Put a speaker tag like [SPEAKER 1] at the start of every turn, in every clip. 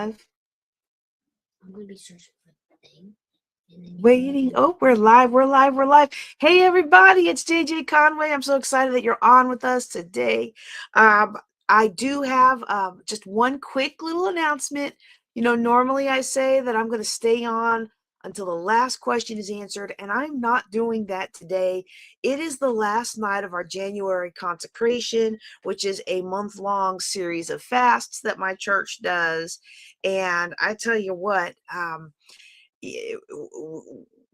[SPEAKER 1] live?
[SPEAKER 2] I'm going to be searching for the thing.
[SPEAKER 1] Waiting. Oh, we're live. We're live. We're live. Hey, everybody. It's JJ Conway. I'm so excited that you're on with us today. I do have just one quick little announcement. You know, normally I say that I'm going to stay on until the last question is answered, and I'm not doing that today. It is the last night of our January consecration, which is a month-long series of fasts that my church does. And I tell you what,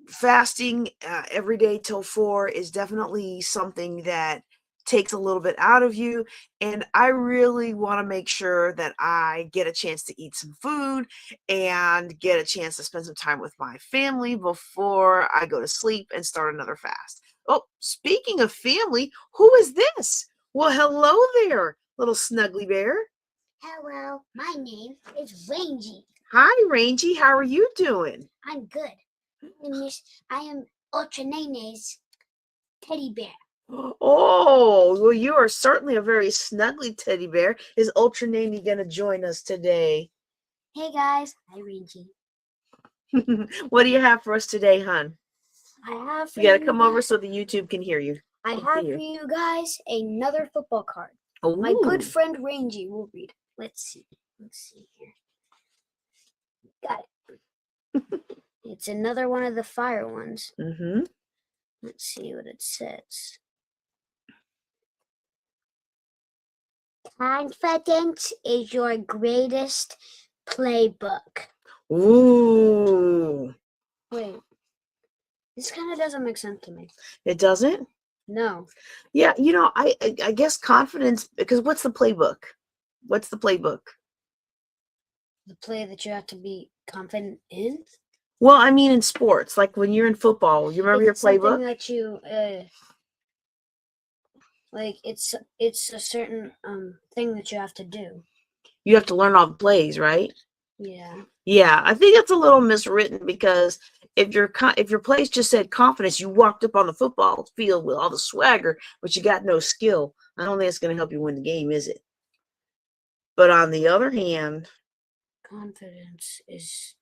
[SPEAKER 1] fasting every day till 4 is definitely something that takes a little bit out of you, and I really want to make sure that I get a chance to eat some food and get a chance to spend some time with my family before I go to sleep and start another fast. Oh, speaking of family, who is this? Well, hello there, little snuggly bear.
[SPEAKER 2] Hello, my name is Rangy.
[SPEAKER 1] Hi, Rangy. How are you doing?
[SPEAKER 2] I'm good. I am Ultra Nene's teddy bear.
[SPEAKER 1] Oh, well, you are certainly a very snuggly teddy bear. Is Ultra Nene going to join us today?
[SPEAKER 2] Hey, guys. Hi, Rangy.
[SPEAKER 1] What do you have for us today, hon?
[SPEAKER 2] I have for
[SPEAKER 1] you got to
[SPEAKER 2] you
[SPEAKER 1] come
[SPEAKER 2] guys,
[SPEAKER 1] over so the YouTube can hear you.
[SPEAKER 2] I have for you guys another football card.
[SPEAKER 1] Ooh.
[SPEAKER 2] My good friend Rangy will read it. Let's see here. Got it. It's another one of the fire ones.
[SPEAKER 1] Mm-hmm.
[SPEAKER 2] Let's see what it says. Confidence is your greatest playbook.
[SPEAKER 1] Ooh.
[SPEAKER 2] Wait. This kind of doesn't make sense to me.
[SPEAKER 1] It doesn't?
[SPEAKER 2] No.
[SPEAKER 1] Yeah, you know, I guess confidence, because what's the playbook? What's the playbook?
[SPEAKER 2] The play that you have to be confident in?
[SPEAKER 1] Well, I mean in sports, like when you're in football, you remember your playbook?
[SPEAKER 2] Something that you like it's a certain thing that you have to do.
[SPEAKER 1] You have to learn all the plays, right?
[SPEAKER 2] Yeah.
[SPEAKER 1] Yeah, I think it's a little miswritten, because if your plays just said confidence, you walked up on the football field with all the swagger, but you got no skill. I don't think it's going to help you win the game, is it? But on the other hand,
[SPEAKER 2] confidence is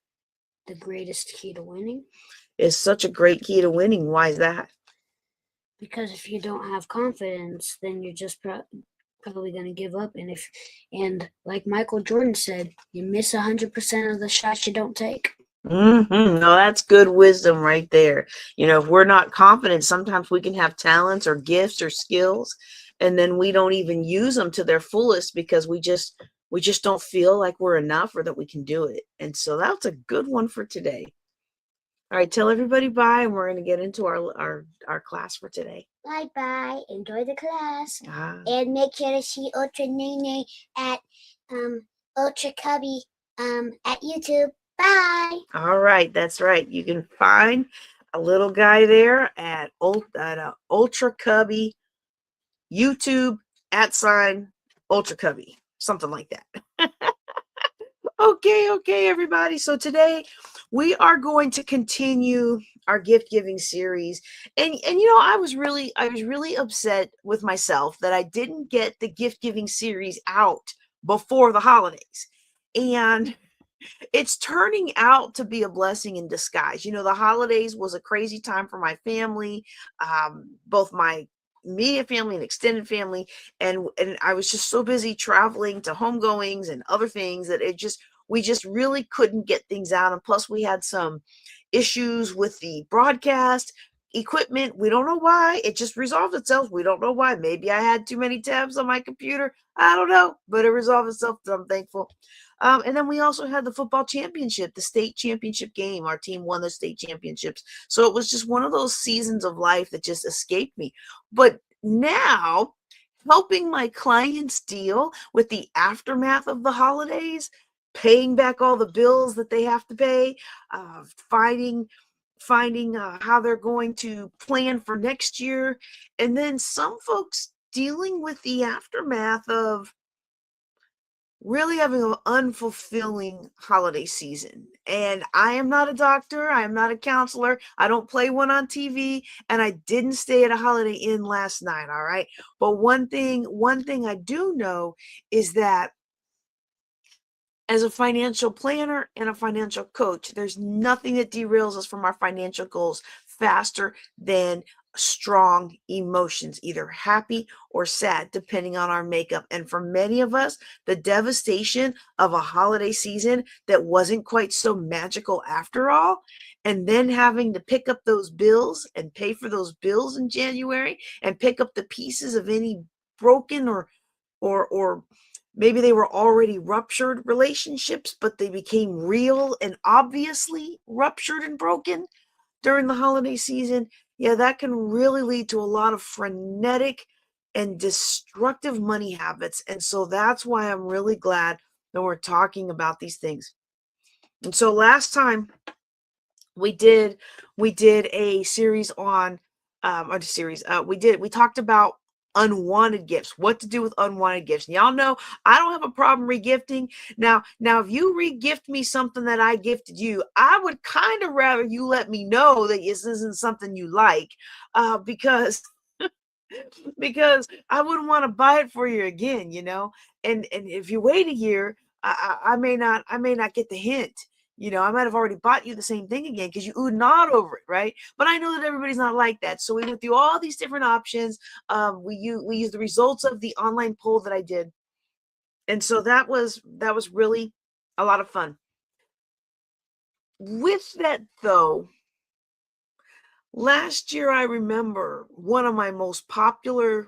[SPEAKER 2] the greatest key to winning.
[SPEAKER 1] It's such a great key to winning. Why is that?
[SPEAKER 2] Because if you don't have confidence, then you're just probably going to give up. And like Michael Jordan said, you miss 100% of the shots you don't take.
[SPEAKER 1] Mm-hmm. No, that's good wisdom right there. You know, if we're not confident, sometimes we can have talents or gifts or skills, and then we don't even use them to their fullest because we just don't feel like we're enough or that we can do it. And so that's a good one for today. All right, tell everybody bye, and we're going to get into our class for today.
[SPEAKER 2] Bye. Enjoy the class. And make sure to see Ultra Nene at Ultra Cubby at YouTube. Bye.
[SPEAKER 1] All right, that's right. You can find a little guy there at Ultra Cubby YouTube @ Ultra Cubby, something like that. Okay, everybody. So today we are going to continue our gift giving series, and you know, I was really upset with myself that I didn't get the gift giving series out before the holidays, and it's turning out to be a blessing in disguise. You know, the holidays was a crazy time for my family, both my immediate family and extended family, and I was just so busy traveling to homegoings and other things that we just really couldn't get things out. And plus we had some issues with the broadcast equipment. We don't know why. It just resolved itself. We don't know why. Maybe I had too many tabs on my computer. I don't know, but it resolved itself. So I'm thankful. And then we also had the football championship, the state championship game. Our team won the state championships. So it was just one of those seasons of life that just escaped me. But now, helping my clients deal with the aftermath of the holidays, paying back all the bills that they have to pay, finding how they're going to plan for next year, and then some folks dealing with the aftermath of really having an unfulfilling holiday season. And I am not a doctor. I am not a counselor. I don't play one on TV, and I didn't stay at a Holiday Inn last night. All right. But one thing I do know is that As a financial planner and a financial coach, there's nothing that derails us from our financial goals faster than strong emotions, either happy or sad, depending on our makeup. And for many of us, the devastation of a holiday season that wasn't quite so magical after all, and then having to pick up those bills and pay for those bills in January and pick up the pieces of any broken or maybe they were already ruptured relationships, but they became real and obviously ruptured and broken during the holiday season. Yeah, that can really lead to a lot of frenetic and destructive money habits. And so that's why I'm really glad that we're talking about these things. And so last time we did a series on we talked about unwanted gifts, what to do with unwanted gifts. And y'all know I don't have a problem regifting. Now if you regift me something that I gifted you, I would kind of rather you let me know that this isn't something you like, because because I wouldn't want to buy it for you again, and if you wait a year, I may not get the hint. I might have already bought you the same thing again because you oohed and awed over it, right? But I know that everybody's not like that. So we went through all these different options. We used the results of the online poll that I did. And so that was really a lot of fun. With that though, last year I remember one of my most popular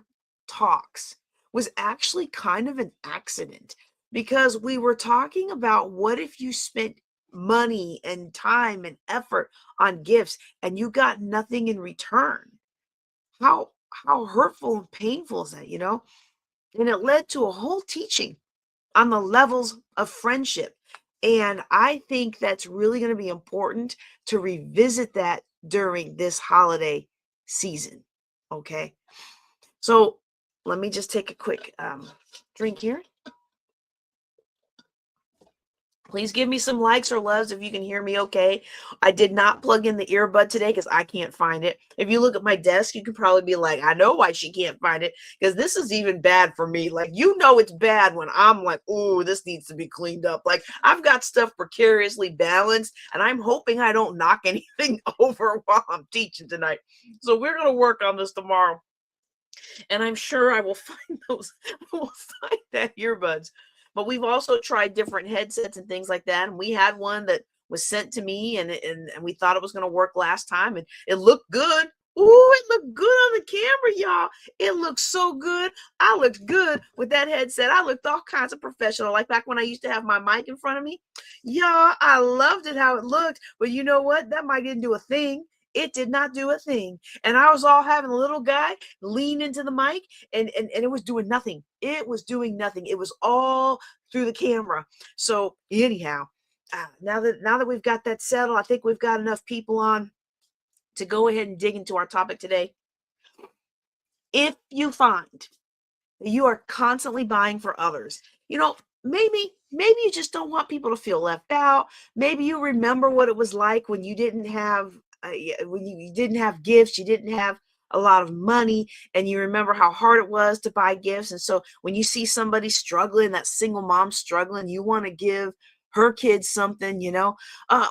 [SPEAKER 1] talks was actually kind of an accident because we were talking about what if you spent money and time and effort on gifts and you got nothing in return. How hurtful and painful is that, And it led to a whole teaching on the levels of friendship. And I think that's really going to be important to revisit that during this holiday season. Okay. So let me just take a quick drink here. Please give me some likes or loves if you can hear me okay. I did not plug in the earbud today because I can't find it. If you look at my desk, you can probably be like, I know why she can't find it, because this is even bad for me. Like, it's bad when I'm like, oh, this needs to be cleaned up. Like, I've got stuff precariously balanced, and I'm hoping I don't knock anything over while I'm teaching tonight. So we're going to work on this tomorrow. And I'm sure I will find those. I will find that earbuds. But we've also tried different headsets and things like that. And we had one that was sent to me, and we thought it was going to work last time, and it looked good. Ooh, it looked good on the camera, y'all. It looked so good. I looked good with that headset. I looked all kinds of professional, like back when I used to have my mic in front of me. Y'all, I loved it how it looked. But you know what? That mic didn't do a thing. It did not do a thing. And I was all having a little guy lean into the mic, and it was doing nothing. It was doing nothing. It was all through the camera. So anyhow, now that we've got that settled, I think we've got enough people on to go ahead and dig into our topic today. If you find that you are constantly buying for others, maybe you just don't want people to feel left out. Maybe you remember what it was like when you didn't have when you didn't have gifts, you didn't have a lot of money, and you remember how hard it was to buy gifts. And so when you see somebody struggling, that single mom struggling, you want to give her kids something,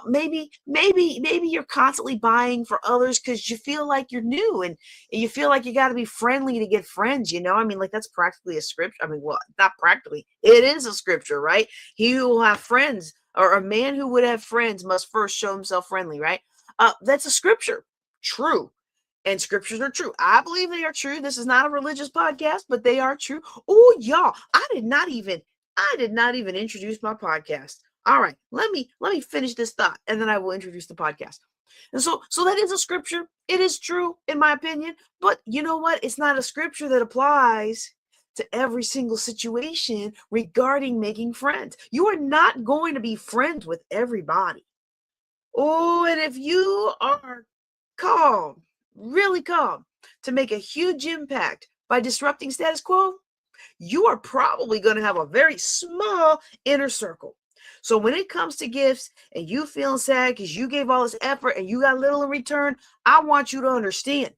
[SPEAKER 1] maybe you're constantly buying for others because you feel like you're new, and you feel like you got to be friendly to get friends. Like that's practically a scripture. Well, not practically, it is a scripture, right? He who will have friends, or a man who would have friends, must first show himself friendly, right? That's a scripture. True. And scriptures are true. I believe they are true. This is not a religious podcast, but they are true. Oh, y'all, I did not even introduce my podcast. All right, let me finish this thought, and then I will introduce the podcast. And so that is a scripture. It is true, in my opinion. But you know what? It's not a scripture that applies to every single situation regarding making friends. You are not going to be friends with everybody. Oh, and if you are calm, really calm, to make a huge impact by disrupting status quo, you are probably going to have a very small inner circle. So when it comes to gifts and you feeling sad because you gave all this effort and you got little in return, I want you to understand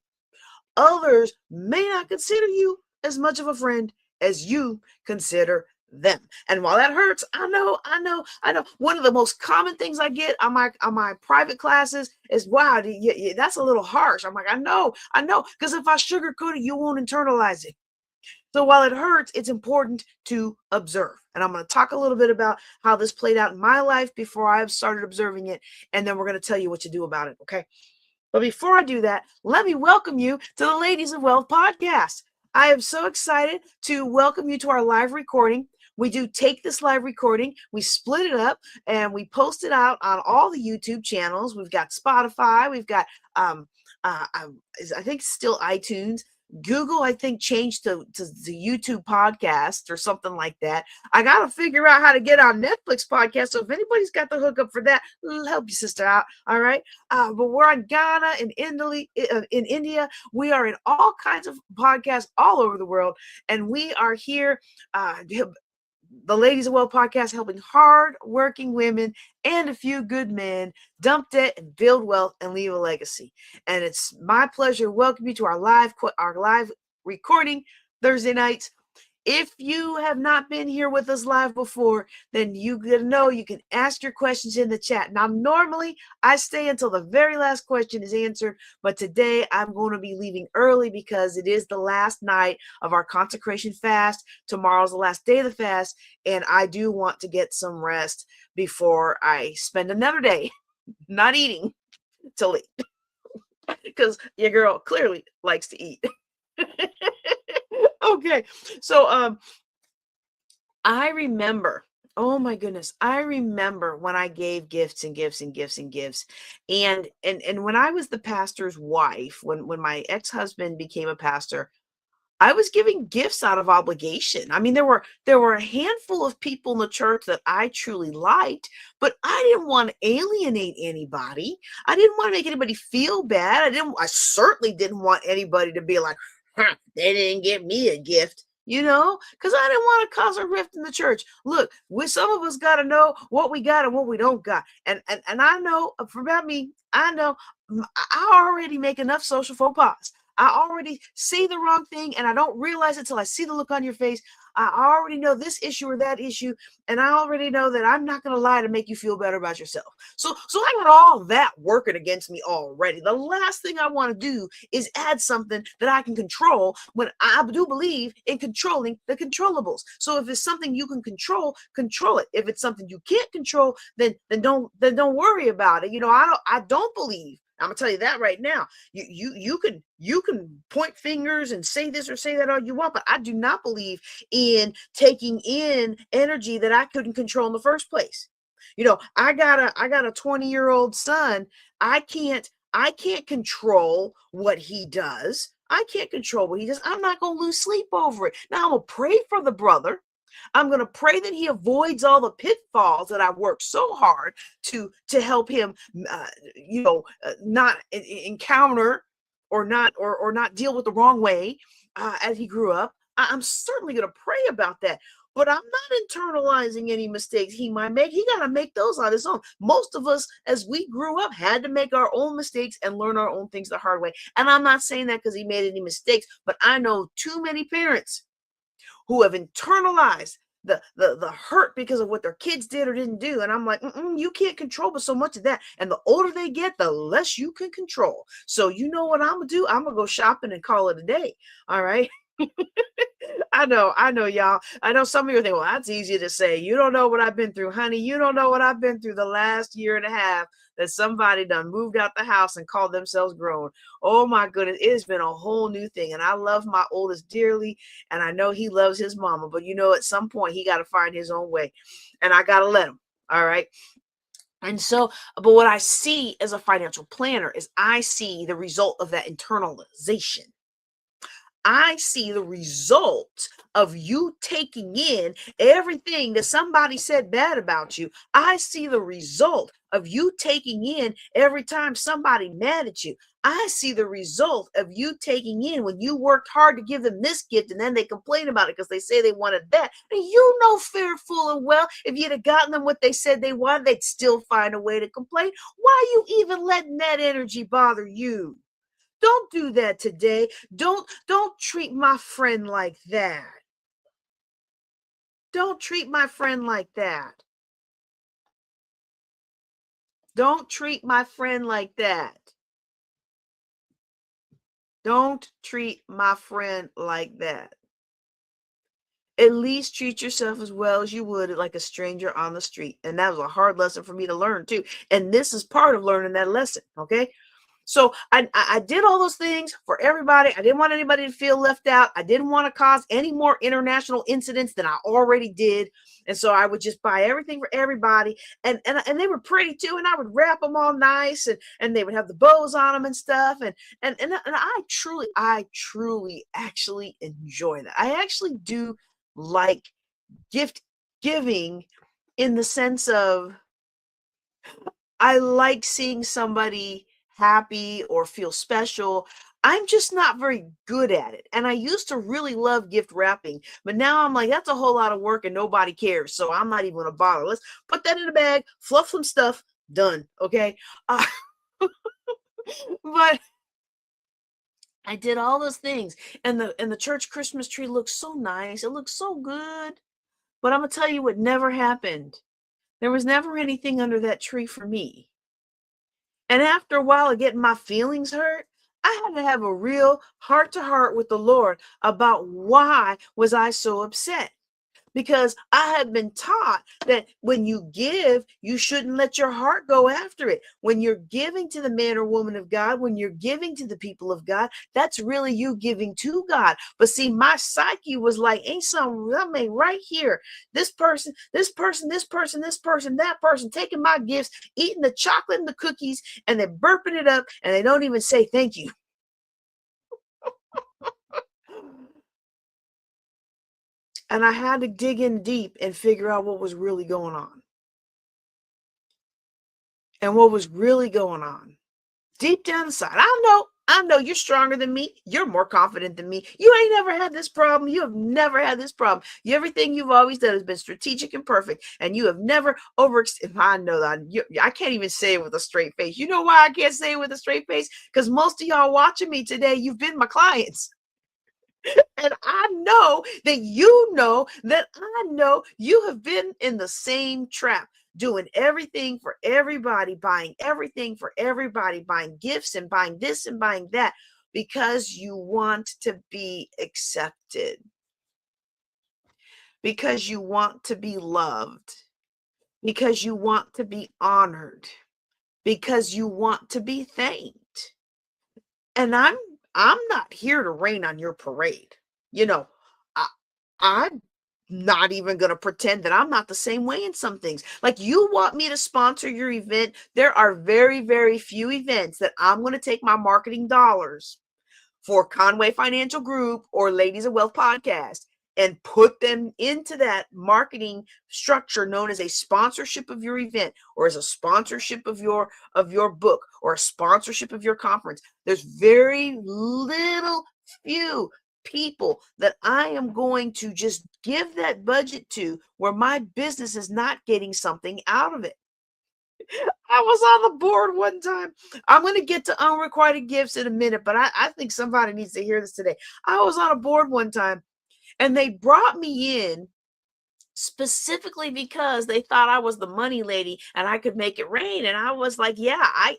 [SPEAKER 1] others may not consider you as much of a friend as you consider them. And while that hurts, I know. One of the most common things I get on my private classes is, wow, that's a little harsh. I'm like, I know, because if I sugarcoat it, you won't internalize it. So while it hurts, it's important to observe. And I'm going to talk a little bit about how this played out in my life before I started observing it. And then we're going to tell you what to do about it. Okay. But before I do that, let me welcome you to the Ladies of Wealth podcast. I am so excited to welcome you to our live recording. We do take this live recording, we split it up, and we post it out on all the YouTube channels. We've got Spotify, we've got I think still iTunes. Google, I think, changed to YouTube podcast or something like that. I got to figure out how to get on Netflix podcast. So if anybody's got the hookup for that, I'll help you, sister, out. All right. But we're on Ghana, in India. We are in all kinds of podcasts all over the world. And we are here, the Ladies of Wealth podcast, helping hard-working women and a few good men dump debt and build wealth and leave a legacy. And it's my pleasure to welcome you to our live recording Thursday nights. If you have not been here with us live before, then you know you can ask your questions in the chat. Now, normally I stay until the very last question is answered, but today I'm going to be leaving early because it is the last night of our consecration fast. Tomorrow's the last day of the fast, and I do want to get some rest before I spend another day not eating till late because your girl clearly likes to eat. Okay, so I remember, oh my goodness, I remember when I gave gifts and gifts and gifts and gifts. And when I was the pastor's wife, when my ex-husband became a pastor, I was giving gifts out of obligation. I mean, there were a handful of people in the church that I truly liked, but I didn't want to alienate anybody. I didn't want to make anybody feel bad. I certainly didn't want anybody to be like, huh, they didn't give me a gift, because I didn't want to cause a rift in the church. Look, some of us got to know what we got and what we don't got. And I know about me, I know I already make enough social faux pas. I already say the wrong thing and I don't realize it till I see the look on your face. I already know this issue or that issue, and I already know that I'm not going to lie to make you feel better about yourself. So I got all that working against me already. The last thing I want to do is add something that I can control when I do believe in controlling the controllables. So if it's something you can control it. If it's something you can't control, then don't worry about it. I don't believe. I'm gonna tell you that right now. You can point fingers and say this or say that all you want, but I do not believe in taking in energy that I couldn't control in the first place. I got a 20-year-old son. I can't control what he does. I can't control what he does. I'm not gonna lose sleep over it. Now I'm gonna pray for the brother. I'm going to pray that he avoids all the pitfalls that I've worked so hard to help him, not encounter or not deal with the wrong way as he grew up. I'm certainly going to pray about that. But I'm not internalizing any mistakes he might make. He got to make those on his own. Most of us, as we grew up, had to make our own mistakes and learn our own things the hard way. And I'm not saying that because he made any mistakes, but I know too many parents who have internalized the hurt because of what their kids did or didn't do. And I'm like, you can't control but so much of that. And the older they get, the less you can control. So you know what I'm going to do? I'm going to go shopping and call it a day. All right. I know, y'all. I know some of you think, well, that's easy to say. You don't know what I've been through, honey. You don't know what I've been through the last year and a half that somebody done moved out the house and called themselves grown. Oh my goodness, it has been a whole new thing. And I love my oldest dearly, and I know he loves his mama, but at some point he got to find his own way, and I got to let him. All right. And so, but what I see as a financial planner is I see the result of that internalization. I see the result of you taking in everything that somebody said bad about you. I see the result of you taking in every time somebody mad at you. I see the result of you taking in when you worked hard to give them this gift and then they complain about it because they say they wanted that. And you know fair, full and well, if you'd have gotten them what they said they wanted, they'd still find a way to complain. Why are you even letting that energy bother you? Don't do that today. Don't treat my friend like that. Don't treat my friend like that. Don't treat my friend like that. Don't treat my friend like that. At least treat yourself as well as you would like a stranger on the street. And that was a hard lesson for me to learn too. And this is part of learning that lesson. Okay. So I did all those things for everybody. I didn't want anybody to feel left out. I didn't want to cause any more international incidents than I already did. And so I would just buy everything for everybody. And they were pretty too. And I would wrap them all nice, and they would have the bows on them and stuff. And I truly actually enjoy that. I actually do like gift giving in the sense of I like seeing somebody happy or feel special. I'm just not very good at it. And I used to really love gift wrapping, but now I'm like, that's a whole lot of work and nobody cares. So I'm not even going to bother. Let's put that in a bag, fluff some stuff, done. Okay. But I did all those things, and the church Christmas tree looks so nice. It looks so good. But I'm going to tell you what never happened. There was never anything under that tree for me. And after a while of getting my feelings hurt, I had to have a real heart to heart with the Lord about why was I so upset. Because I had been taught that when you give, you shouldn't let your heart go after it. When you're giving to the man or woman of God, when you're giving to the people of God, that's really you giving to God. But see, my psyche was like, ain't something right here. This person, this person, this person, this person, that person, taking my gifts, eating the chocolate and the cookies, and they're burping it up, and they don't even say thank you. And I had to dig in deep and figure out what was really going on. And what was really going on deep down inside. I know you're stronger than me. You're more confident than me. You ain't never had this problem. You have never had this problem. Everything you've always done has been strategic and perfect. And you have never overextended. I know that. I can't even say it with a straight face. You know why I can't say it with a straight face? Because most of y'all watching me today, you've been my clients. And I know that I know you have been in the same trap, doing everything for everybody, buying everything for everybody, buying gifts and buying this and buying that because you want to be accepted, because you want to be loved, because you want to be honored, because you want to be thanked. And I'm not here to rain on your parade. You know, I'm not even going to pretend that I'm not the same way in some things. Like, you want me to sponsor your event. There are very, very few events that I'm going to take my marketing dollars for Conway Financial Group or Ladies of Wealth Podcast and put them into that marketing structure known as a sponsorship of your event, or as a sponsorship of your book, or a sponsorship of your conference. There's very little few people that I am going to just give that budget to where my business is not getting something out of it. I was on the board one time. I'm going to get to unrequited gifts in a minute, but I think somebody needs to hear this today. I was on a board one time, and they brought me in specifically because they thought I was the money lady and I could make it rain. And I was like, yeah, I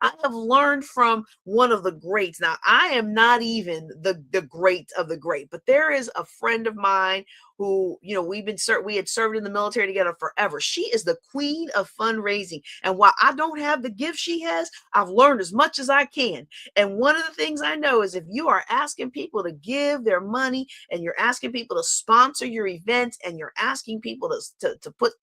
[SPEAKER 1] have learned from one of the greats. Now, I am not even the great of the great, but there is a friend of mine who, we had served in the military together forever. She is the queen of fundraising. And while I don't have the gift she has, I've learned as much as I can. And one of the things I know is if you are asking people to give their money, and you're asking people to sponsor your events, and you're asking people to put,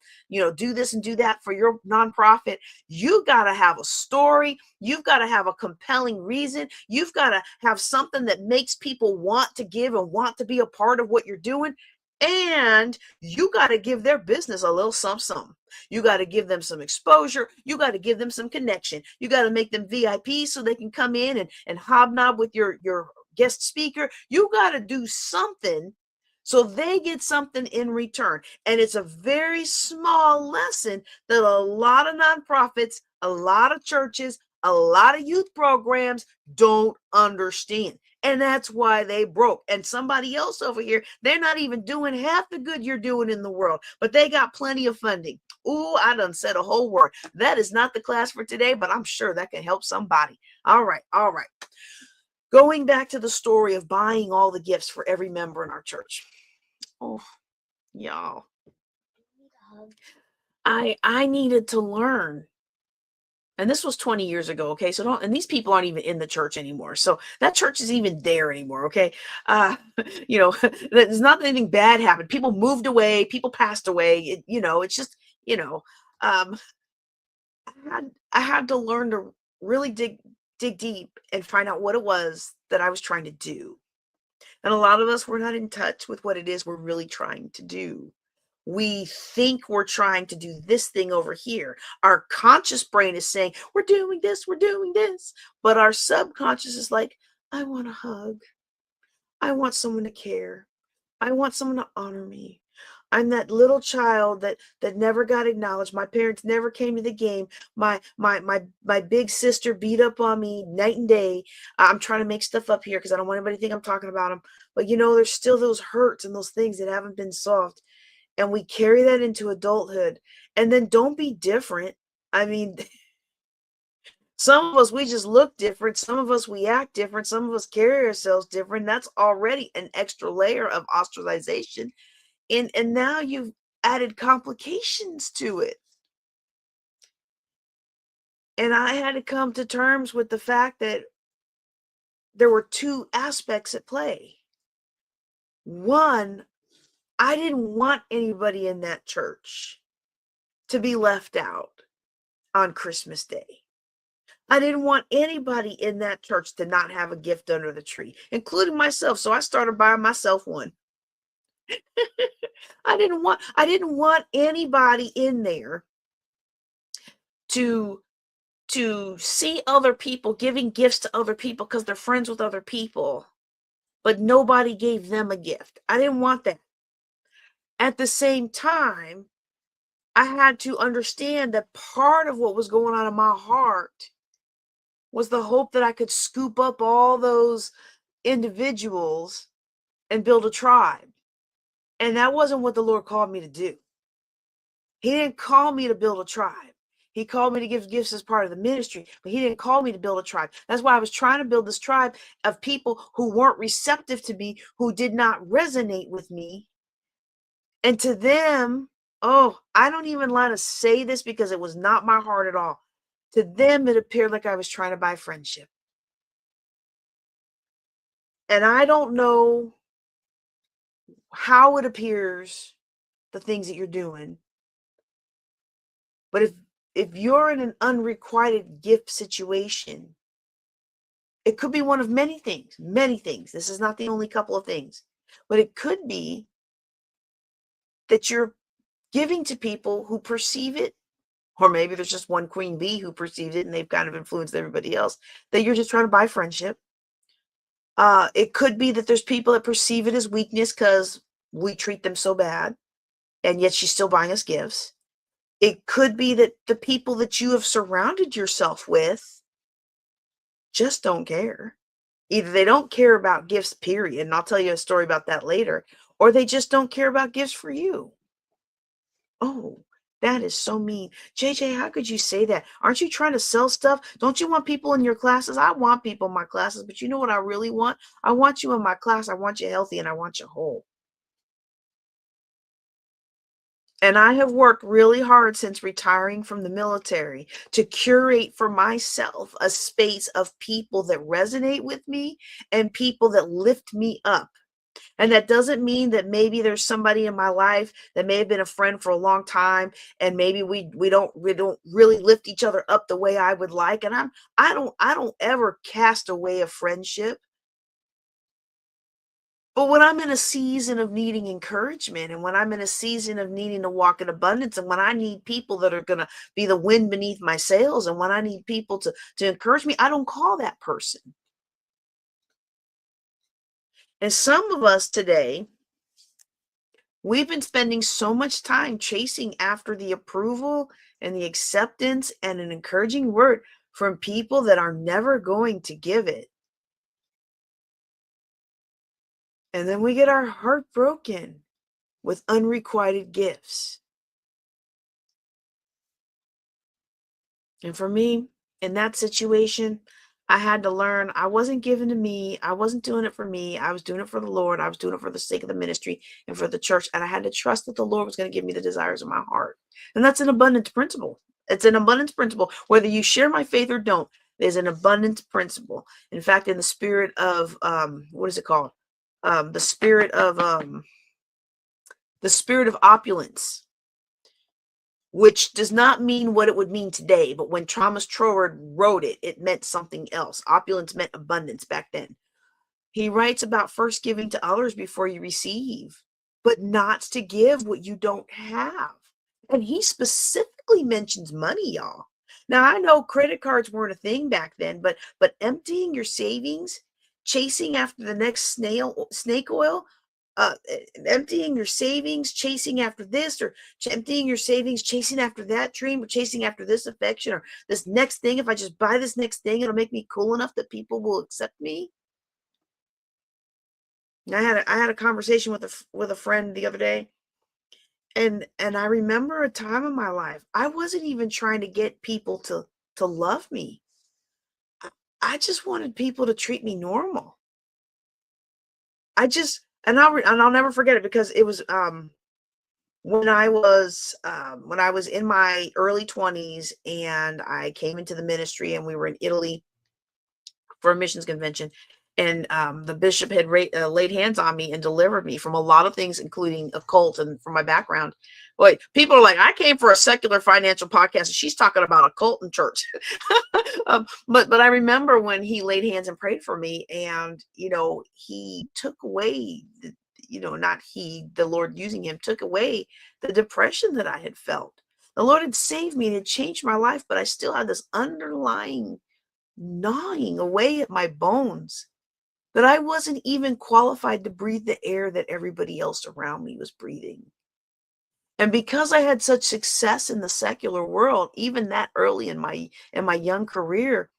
[SPEAKER 1] do this and do that for your nonprofit, you got to have a story. You've got to have a compelling reason. You've got to have something that makes people want to give and want to be a part of what you're doing. And you got to give their business a little something. You got to give them some exposure. You got to give them some connection. You got to make them VIPs so they can come in and hobnob with your guest speaker. You got to do something so they get something in return. And it's a very small lesson that a lot of nonprofits, a lot of churches, a lot of youth programs don't understand. And that's why they broke. And somebody else over here, they're not even doing half the good you're doing in the world, but they got plenty of funding. Ooh, I done said a whole word. That is not the class for today, but I'm sure that can help somebody. All right, all right. Going back to the story of buying all the gifts for every member in our church. Oh, y'all. I needed to learn. And this was 20 years ago, okay? So don't, and these people aren't even in the church anymore. So that church is even there anymore, okay? You know, there's not anything bad happened. People moved away, people passed away. It's just, I had to learn to really dig deep and find out what it was that I was trying to do. And a lot of us, we're not in touch with what it is we're really trying to do. We think we're trying to do this thing over here. Our conscious brain is saying, we're doing this, we're doing this. But our subconscious is like, I want a hug. I want someone to care. I want someone to honor me. I'm that little child that never got acknowledged. My parents never came to the game. My big sister beat up on me night and day. I'm trying to make stuff up here because I don't want anybody to think I'm talking about them. But there's still those hurts and those things that haven't been solved. And we carry that into adulthood. And then don't be different. I mean, some of us, we just look different. Some of us, we act different. Some of us carry ourselves different. That's already an extra layer of ostracization. And now you've added complications to it. And I had to come to terms with the fact that there were two aspects at play. One, I didn't want anybody in that church to be left out on Christmas Day. I didn't want anybody in that church to not have a gift under the tree, including myself. So I started buying myself one. I didn't want anybody in there to see other people giving gifts to other people because they're friends with other people, but nobody gave them a gift. I didn't want that. At the same time, I had to understand that part of what was going on in my heart was the hope that I could scoop up all those individuals and build a tribe. And that wasn't what the Lord called me to do. He didn't call me to build a tribe. He called me to give gifts as part of the ministry, but he didn't call me to build a tribe. That's why I was trying to build this tribe of people who weren't receptive to me, who did not resonate with me. And to them, I don't even want to say this because it was not my heart at all. To them, it appeared like I was trying to buy friendship. And I don't know how it appears, the things that you're doing. But if you're in an unrequited gift situation, it could be one of many things, many things. This is not the only couple of things. But it could be that you're giving to people who perceive it, or maybe there's just one queen bee who perceived it and they've kind of influenced everybody else, that you're just trying to buy friendship. It could be that there's people that perceive it as weakness because we treat them so bad, and yet she's still buying us gifts. It could be that the people that you have surrounded yourself with just don't care. Either they don't care about gifts, period, and I'll tell you a story about that later, or they just don't care about gifts for you. Oh, that is so mean. JJ, how could you say that? Aren't you trying to sell stuff? Don't you want people in your classes? I want people in my classes, but you know what I really want? I want you in my class. I want you healthy and I want you whole. And I have worked really hard since retiring from the military to curate for myself a space of people that resonate with me and people that lift me up. And that doesn't mean that maybe there's somebody in my life that may have been a friend for a long time, and maybe we don't really lift each other up the way I would like. And I don't ever cast away a friendship. But when I'm in a season of needing encouragement, and when I'm in a season of needing to walk in abundance, and when I need people that are going to be the wind beneath my sails, and when I need people to encourage me, I don't call that person. And some of us today, we've been spending so much time chasing after the approval and the acceptance and an encouraging word from people that are never going to give it. And then we get our heart broken with unrequited gifts. And for me, in that situation, I had to learn I wasn't given to me. I wasn't doing it for me. I was doing it for the Lord. I was doing it for the sake of the ministry and for the church. And I had to trust that the Lord was going to give me the desires of my heart. And that's an abundance principle. It's an abundance principle. Whether you share my faith or don't, there's an abundance principle. In fact, in the spirit of, what is it called? The spirit of opulence, which does not mean what it would mean today. But when Thomas Troward wrote it, it meant something else. Opulence meant abundance back then. He writes about first giving to others before you receive, but not to give what you don't have. And he specifically mentions money, y'all. Now, I know credit cards weren't a thing back then, but emptying your savings, chasing after the next snake oil, emptying your savings, chasing after this, or emptying your savings, chasing after that dream, or chasing after this affection, or this next thing. If I just buy this next thing, it'll make me cool enough that people will accept me. And I had a conversation with a friend the other day, and I remember a time in my life I wasn't even trying to get people to love me. I just wanted people to treat me normal. And I'll never forget it, because it was when I was in my early 20s, and I came into the ministry, and we were in Italy for a missions convention, and the bishop had laid hands on me and delivered me from a lot of things, including occult, and from my background. Boy, people are like, I came for a secular financial podcast, and she's talking about occult in church. But I remember when he laid hands and prayed for me, and he took away the Lord using him took away the depression that I had felt. The Lord had saved me and had changed my life, but I still had this underlying gnawing away at my bones that I wasn't even qualified to breathe the air that everybody else around me was breathing. And because I had such success in the secular world, even that early in my young career,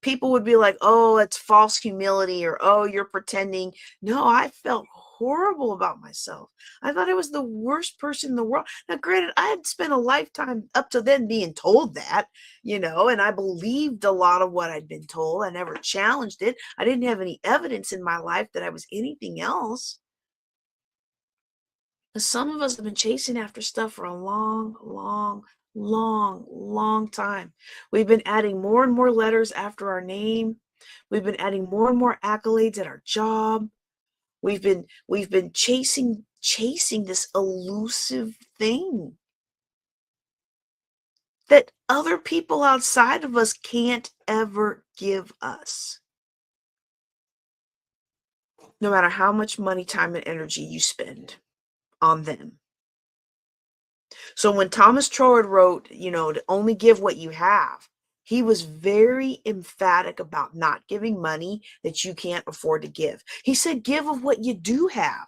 [SPEAKER 1] people would be like, oh, it's false humility, or, oh, you're pretending. No, I felt horrible about myself. I thought I was the worst person in the world. Now, granted, I had spent a lifetime up to then being told that, and I believed a lot of what I'd been told. I never challenged it. I didn't have any evidence in my life that I was anything else. But some of us have been chasing after stuff for a long, long, long, long time. We've been adding more and more letters after our name. We've been adding more and more accolades at our job. We've been chasing this elusive thing that other people outside of us can't ever give us. No matter how much money, time, and energy you spend on them. So when Thomas Troward wrote, to only give what you have, he was very emphatic about not giving money that you can't afford to give. He said, give of what you do have.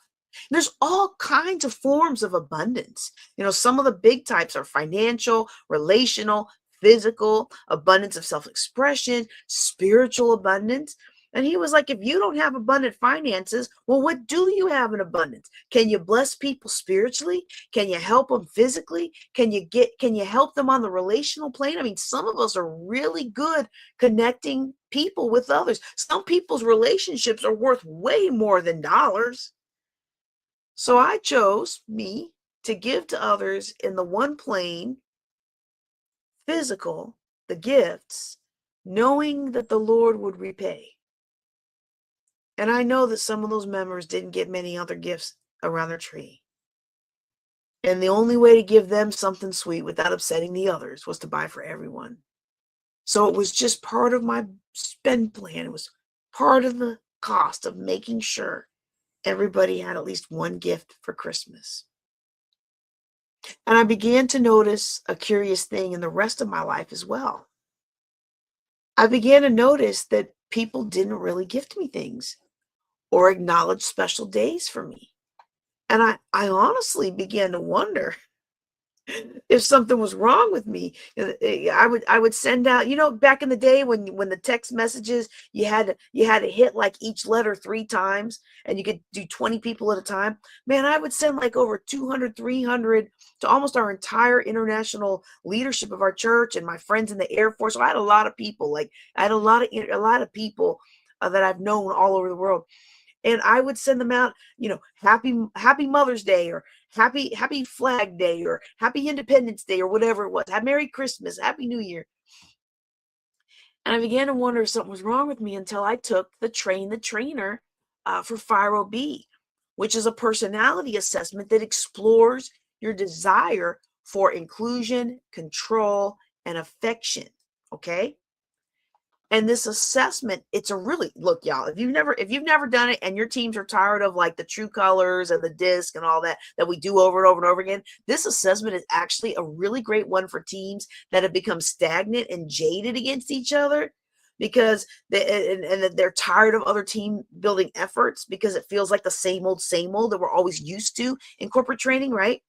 [SPEAKER 1] There's all kinds of forms of abundance. Some of the big types are financial, relational, physical, abundance of self-expression, spiritual abundance. And he was like, if you don't have abundant finances, well, what do you have in abundance? Can you bless people spiritually? Can you help them physically? Can you help them on the relational plane? I mean, some of us are really good connecting people with others. Some people's relationships are worth way more than dollars. So I chose to give to others in the one plane, physical, the gifts, knowing that the Lord would repay. And I know that some of those members didn't get many other gifts around their tree. And the only way to give them something sweet without upsetting the others was to buy for everyone. So it was just part of my spend plan. It was part of the cost of making sure everybody had at least one gift for Christmas. And I began to notice a curious thing in the rest of my life as well. I began to notice that people didn't really gift me things or acknowledge special days for me. And I honestly began to wonder, if something was wrong with me, I would send out, back in the day when the text messages, you had to hit like each letter 3 times and you could do 20 people at a time. Man, I would send like over 200, 300 to almost our entire international leadership of our church and my friends in the Air Force. So I had a lot of people, like I had a lot of people that I've known all over the world. And I would send them out, happy Mother's Day, or happy Flag Day, or happy Independence Day, or whatever it was. Have Merry Christmas, Happy New Year. And I began to wonder if something was wrong with me until I took the Train the Trainer for FireOB, which is a personality assessment that explores your desire for inclusion, control, and affection. Okay. And this assessment, it's a really, look, y'all, if you've never done it and your teams are tired of like the true colors and the disc and all that we do over and over and over again, this assessment is actually a really great one for teams that have become stagnant and jaded against each other, because they're tired of other team building efforts because it feels like the same old that we're always used to in corporate training, right?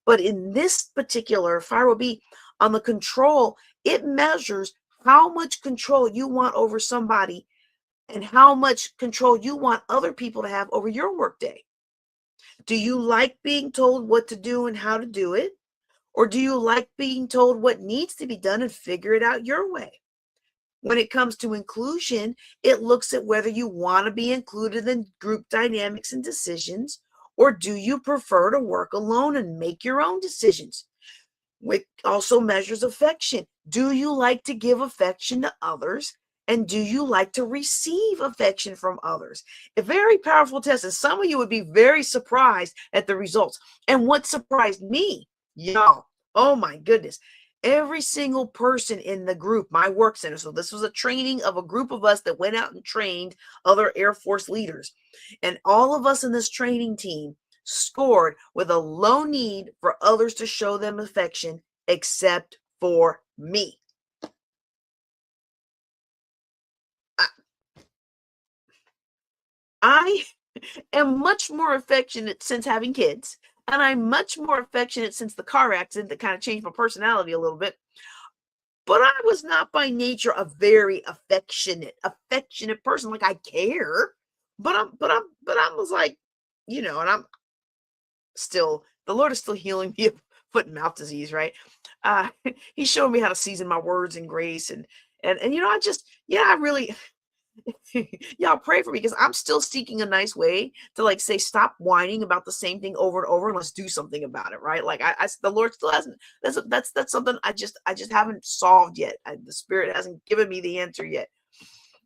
[SPEAKER 1] But in this particular FireOB, on the control, it measures how much control you want over somebody and how much control you want other people to have over your workday. Do you like being told what to do and how to do it? Or do you like being told what needs to be done and figure it out your way? When it comes to inclusion, it looks at whether you want to be included in group dynamics and decisions, or do you prefer to work alone and make your own decisions? It also measures affection. Do you like to give affection to others? And do you like to receive affection from others? A very powerful test. And some of you would be very surprised at the results. And what surprised me, y'all, oh my goodness, every single person in the group, my work center. So this was a training of a group of us that went out and trained other Air Force leaders. And all of us in this training team scored with a low need for others to show them affection, except for me. I am much more affectionate since having kids, and I'm much more affectionate since the car accident that kind of changed my personality a little bit. But I was not by nature a very affectionate person. Like I care, but I was like, and I'm still, the Lord is still healing me of foot and mouth disease, right? He showed me how to season my words in grace, and I really, y'all pray for me, because I'm still seeking a nice way to like say, stop whining about the same thing over and over, and let's do something about it, right? Like the Lord still hasn't. That's something I just haven't solved yet. The Spirit hasn't given me the answer yet.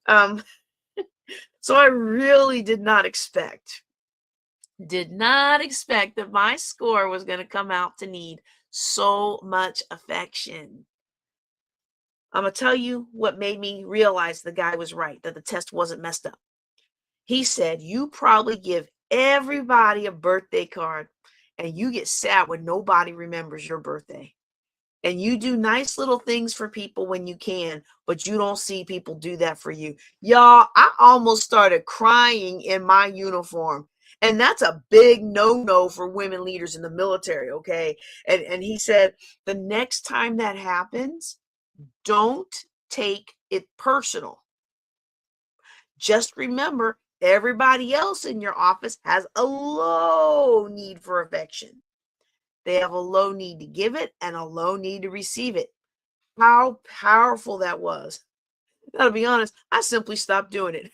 [SPEAKER 1] So I really did not expect that my score was going to come out to need so much affection. I'm going to tell you what made me realize the guy was right, that the test wasn't messed up. He said, you probably give everybody a birthday card and you get sad when nobody remembers your birthday. And you do nice little things for people when you can, but you don't see people do that for you. Y'all, I almost started crying in my uniform. And that's a big no-no for women leaders in the military, okay? And he said, the next time that happens, don't take it personal. Just remember, everybody else in your office has a low need for affection. They have a low need to give it and a low need to receive it. How powerful that was. Gotta be honest, I simply stopped doing it.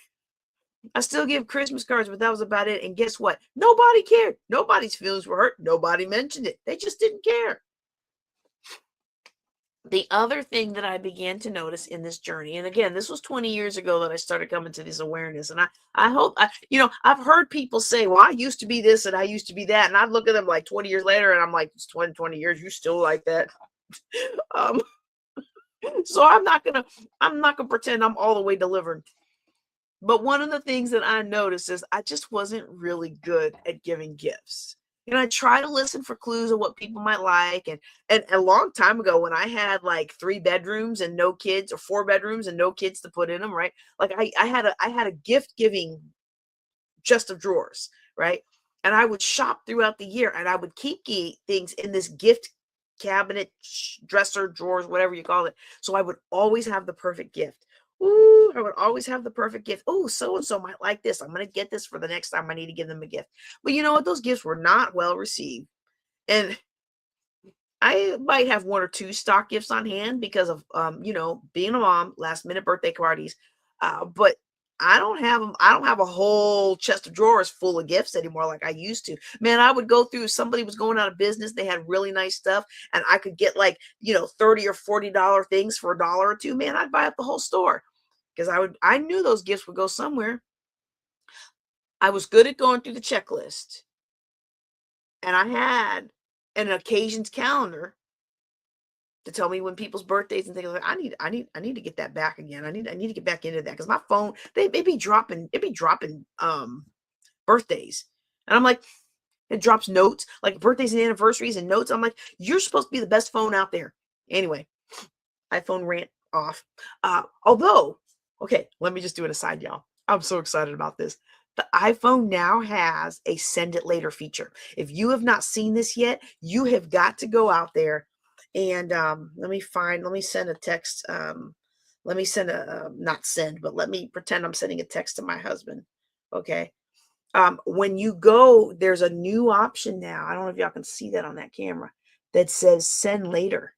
[SPEAKER 1] I still give Christmas cards, but that was about it. And guess what? Nobody cared. Nobody's feelings were hurt. Nobody mentioned it. They just didn't care. The other thing that I began to notice in this journey, and again, this was 20 years ago that I started coming to this awareness. And I hope, I've heard people say, well, I used to be this and I used to be that. And I look at them like 20 years later and I'm like, it's 20 years, you still like that. So I'm not gonna pretend I'm all the way delivered. But one of the things that I noticed is I just wasn't really good at giving gifts. I try to listen for clues of what people might like. And a long time ago, when I had like 3 bedrooms and no kids, or 4 bedrooms and no kids to put in them, right? Like I had a gift giving chest of drawers, right? And I would shop throughout the year and I would keep things in this gift cabinet, dresser, drawers, whatever you call it. So I would always have the perfect gift. Ooh, I would always have the perfect gift. Oh, so-and-so might like this. I'm going to get this for the next time I need to give them a gift. But you know what? Those gifts were not well received. And I might have one or two stock gifts on hand because of, being a mom, last minute birthday parties. But I don't have them. I don't have a whole chest of drawers full of gifts anymore like I used to. Man, I would go through, somebody was going out of business. They had really nice stuff and I could get like, $30 or $40 things for $1 or $2. Man, I'd buy up the whole store because I knew those gifts would go somewhere. I was good at going through the checklist and I had an occasions calendar to tell me when people's birthdays and things like that. I need to get that back again. I need to get back into that because my phone, it be dropping birthdays. And I'm like, it drops notes, like birthdays and anniversaries and notes. I'm like, you're supposed to be the best phone out there. Anyway, iPhone rant off. Although, okay, let me just do an aside, y'all. I'm so excited about this. The iPhone now has a send it later feature. If you have not seen this yet, you have got to go out there and let me send a text. Let me send not send, but let me pretend I'm sending a text to my husband. Okay. When you go, there's a new option now. I don't know if y'all can see that on that camera that says send later.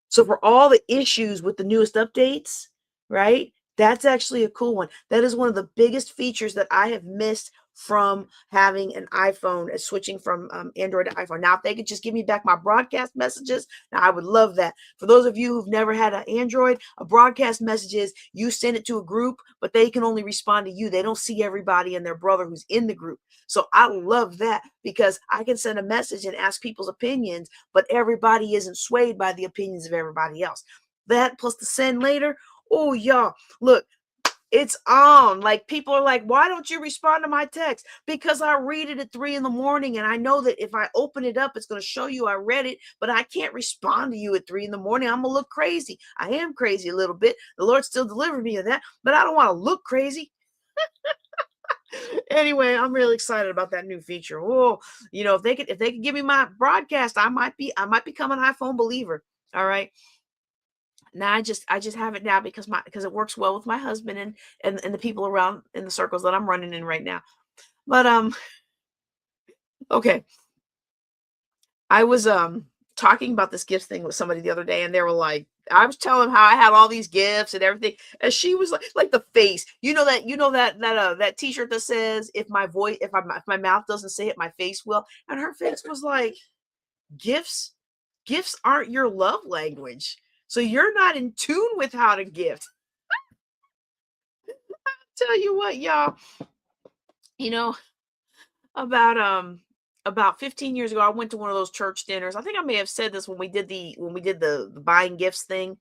[SPEAKER 1] So for all the issues with the newest updates, right? That's actually a cool one. That is one of the biggest features that I have missed from having an iPhone, switching from Android to iPhone. Now, if they could just give me back my broadcast messages, now I would love that. For those of you who've never had an Android, a broadcast messages, you send it to a group, but they can only respond to you. They don't see everybody and their brother who's in the group. So I love that because I can send a message and ask people's opinions, but everybody isn't swayed by the opinions of everybody else. That plus the send later. Oh, y'all, look, it's on. Like, people are like, why don't you respond to my text? Because I read it at 3 a.m. and I know that if I open it up, it's going to show you I read it, but I can't respond to you at 3 a.m. I'm going to look crazy. I am crazy a little bit. The Lord still delivered me of that, but I don't want to look crazy. Anyway, I'm really excited about that new feature. Oh, if they could give me my broadcast, I might become an iPhone believer. All right. Now I just have it now because it works well with my husband and the people around in the circles that I'm running in right now. But okay. I was talking about this gift thing with somebody the other day, and they were like, I was telling them how I had all these gifts and everything, and she was like the face, that t-shirt that says if my mouth doesn't say it, my face will, and her face was like, gifts aren't your love language, so you're not in tune with how to gift. Tell you what, y'all, about 15 years ago, I went to one of those church dinners. I think I may have said this when we did the buying gifts thing.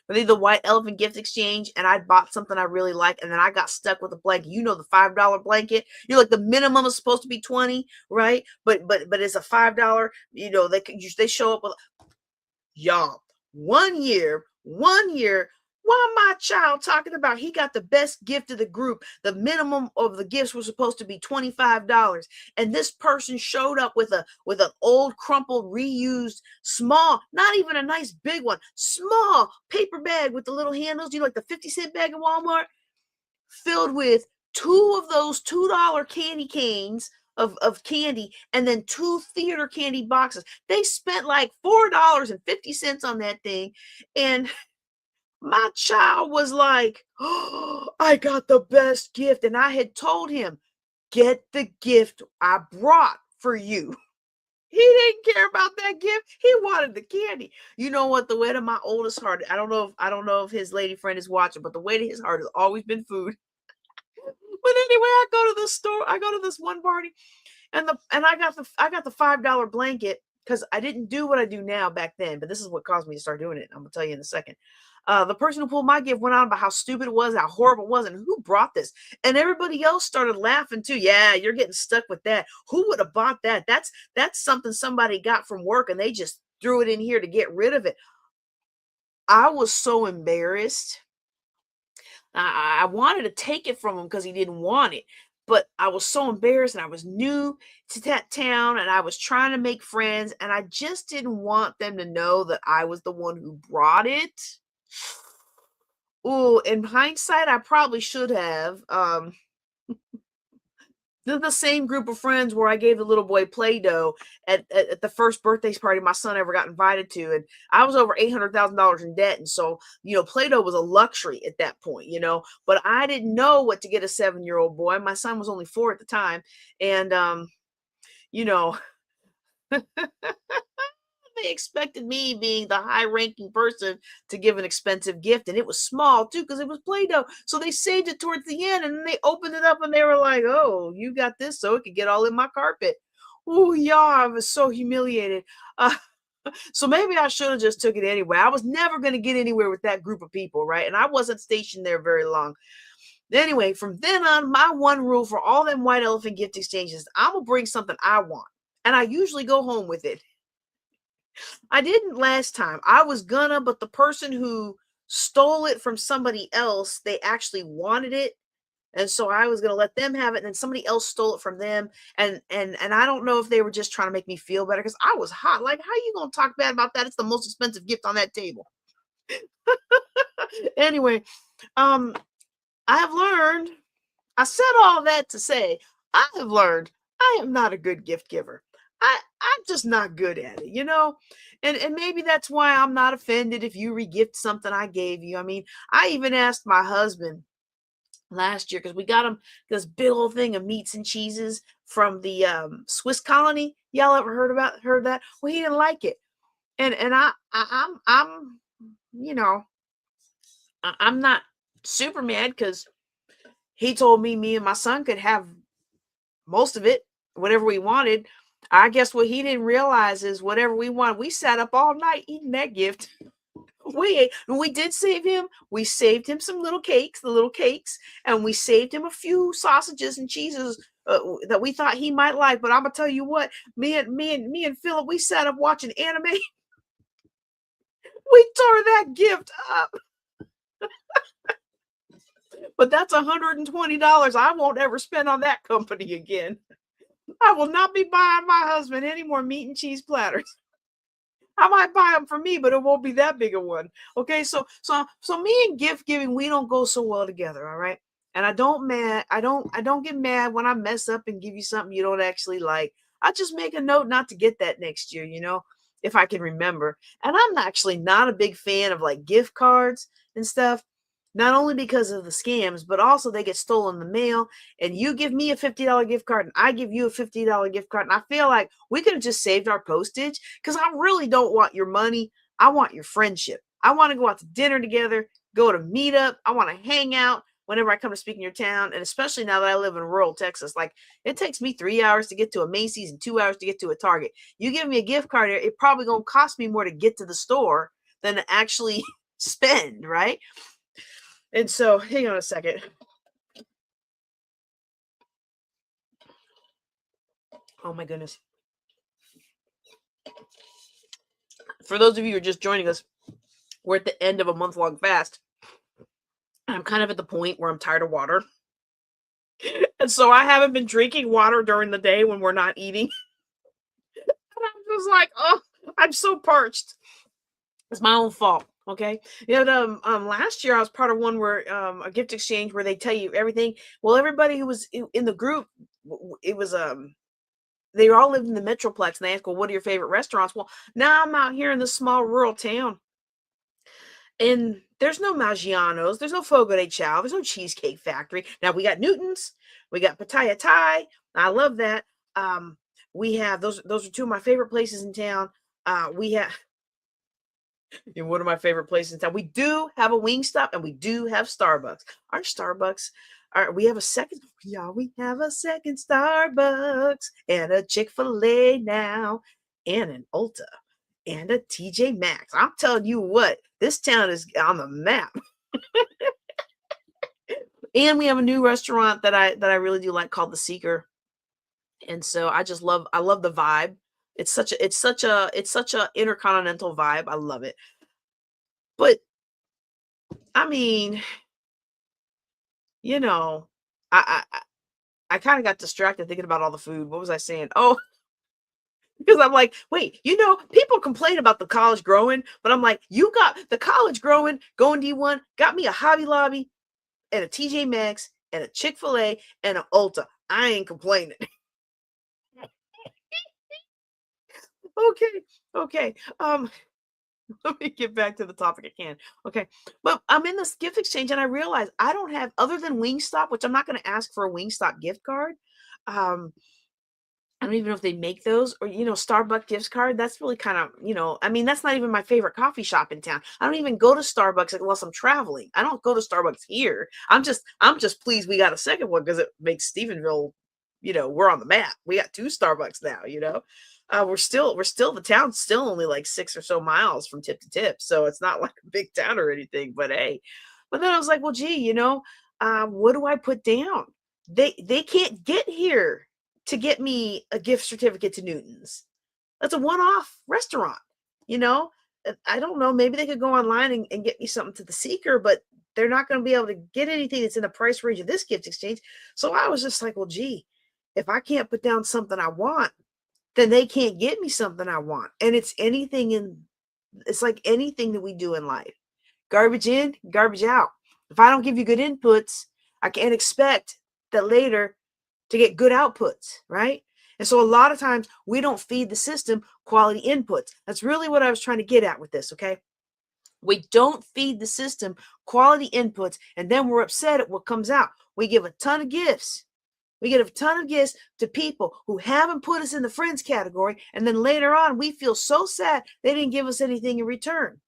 [SPEAKER 1] We did the white elephant gift exchange, and I bought something I really liked, and then I got stuck with a blanket. The $5 blanket. You're like, the minimum is supposed to be 20, right? But it's a $5. They show up with, y'all, 1 year. Why my child talking about he got the best gift of the group? The minimum of the gifts was supposed to be $25. And this person showed up with an old, crumpled, reused, small, not even a nice big one, small paper bag with the little handles, like the 50-cent bag in Walmart, filled with 2 of those $2 candy canes of candy, and then 2 theater candy boxes. They spent like $4.50 on that thing. And my child was like, oh, I got the best gift. And I had told him, get the gift I brought for you. He didn't care about that gift. He wanted the candy. You know what? The way to my oldest heart, I don't know if his lady friend is watching, but the way to his heart has always been food. But anyway, I go to the store. I go to this one party, and I got the $5 blanket because I didn't do what I do now back then. But this is what caused me to start doing it. I'm gonna tell you in a second. The person who pulled my gift went on about how stupid it was, how horrible it was, and who brought this. And everybody else started laughing too. Yeah, you're getting stuck with that. Who would have bought that? That's something somebody got from work, and they just threw it in here to get rid of it. I was so embarrassed. I wanted to take it from him because he didn't want it. but I was so embarrassed and I was new to that town and I was trying to make friends and I just didn't want them to know that I was the one who brought it. Ooh, in hindsight, I probably should have. They're the same group of friends where I gave the little boy Play-Doh at the first birthday party my son ever got invited to. And I was over $800,000 in debt. And so, Play-Doh was a luxury at that point, but I didn't know what to get a 7-year-old boy. My son was only 4 at the time. And, you know, they expected me, being the high ranking person, to give an expensive gift. And it was small too, because it was Play-Doh. So they saved it towards the end and then they opened it up and they were like, oh, you got this so it could get all in my carpet. Oh, yeah, I was so humiliated. So maybe I should have just took it anyway. I was never going to get anywhere with that group of people, right? And I wasn't stationed there very long. Anyway, from then on, my one rule for all them white elephant gift exchanges, I'm going to bring something I want. And I usually go home with it. I didn't last time. I was gonna, but the person who stole it from somebody else, they actually wanted it. And so I was gonna let them have it, and then somebody else stole it from them. And I don't know if they were just trying to make me feel better because I was hot. Like, how you gonna talk bad about that? It's the most expensive gift on that table. Anyway, I have learned, I said all that to say, I have learned I am not a good gift giver. I'm just not good at it. And maybe that's why I'm not offended if you regift something I gave you. I mean, I even asked my husband last year because we got him this big old thing of meats and cheeses from the Swiss colony. Y'all ever heard that? Well, he didn't like it, and I'm I'm not super mad because he told me and my son could have most of it, whatever we wanted. I guess what he didn't realize is whatever we wanted, we sat up all night eating that gift. We ate, and we did save him. We saved him some little cakes, the little cakes, and we saved him a few sausages and cheeses that we thought he might like. But I'm gonna tell you what, me and Philip, we sat up watching anime. We tore that gift up. But that's $120 I won't ever spend on that company again. I will not be buying my husband any more meat and cheese platters. I might buy them for me, but it won't be that big a one. Okay, so me and gift giving, we don't go so well together, all right? And I don't get mad when I mess up and give you something you don't actually like. I just make a note not to get that next year, if I can remember. And I'm actually not a big fan of like gift cards and stuff. Not only because of the scams, but also they get stolen in the mail. And you give me a $50 gift card and I give you a $50 gift card. And I feel like we could have just saved our postage because I really don't want your money. I want your friendship. I want to go out to dinner together, go to meetup. I want to hang out whenever I come to speak in your town. And especially now that I live in rural Texas, like it takes me 3 hours to get to a Macy's and 2 hours to get to a Target. You give me a gift card, it probably going to cost me more to get to the store than to actually spend, right? And so, hang on a second. Oh my goodness. For those of you who are just joining us, we're at the end of a month-long fast. I'm kind of at the point where I'm tired of water. And so I haven't been drinking water during the day when we're not eating. And I'm just like, oh, I'm so parched. It's my own fault. Okay. Last year I was part of one where a gift exchange where they tell you everything. Well, everybody who was in the group, it was they all lived in the Metroplex, and they asked, well, what are your favorite restaurants? Well, now I'm out here in this small rural town, and there's no Maggiano's, there's no Fogo de Chao, there's no Cheesecake Factory. Now we got Newton's, we got Pattaya Thai. I love that. We have those are two of my favorite places in town. We have in one of my favorite places in town. We do have a Wingstop and we do have Starbucks. Our Starbucks we have a second. Yeah, we have a second Starbucks and a Chick-fil-A now and an Ulta and a TJ Maxx. I'm telling you what, this town is on the map. And we have a new restaurant that I really do like called The Seeker. And so I love the vibe. It's such a intercontinental vibe. I love it. But I mean, I I kind of got distracted thinking about all the food. What was I saying? Oh, because I'm like, wait, people complain about the college growing, but I'm like, you got the college growing, going D1, got me a Hobby Lobby and a TJ Maxx and a Chick-fil-A and an Ulta. I ain't complaining. Okay, okay. Let me get back to the topic at hand. Okay, but I'm in this gift exchange and I realize I don't have, other than Wingstop, which I'm not going to ask for a Wingstop gift card. Um, I don't even know if they make those, or Starbucks gift card. That's really kind of, I mean, that's not even my favorite coffee shop in town. I don't even go to Starbucks unless I'm traveling. I don't go to Starbucks here. I'm just pleased we got a second one because it makes Stephenville, we're on the map. We got two Starbucks now, we're still the town's still only like 6 or so miles from tip to tip. So it's not like a big town or anything, but hey. But then I was like, well, gee, what do I put down? They can't get here to get me a gift certificate to Newton's. That's a one-off restaurant, you know? I don't know. Maybe they could go online and get me something to the Seeker, but they're not going to be able to get anything that's in the price range of this gift exchange. So I was just like, well, gee, if I can't put down something I want, then they can't get me something I want. And it's like anything that we do in life. Garbage in, garbage out. If I don't give you good inputs, I can't expect that later to get good outputs, right? And so a lot of times we don't feed the system quality inputs. That's really what I was trying to get at with this, okay? We don't feed the system quality inputs, and then we're upset at what comes out. We give a ton of gifts. We give a ton of gifts to people who haven't put us in the friends category, and then later on we feel so sad they didn't give us anything in return.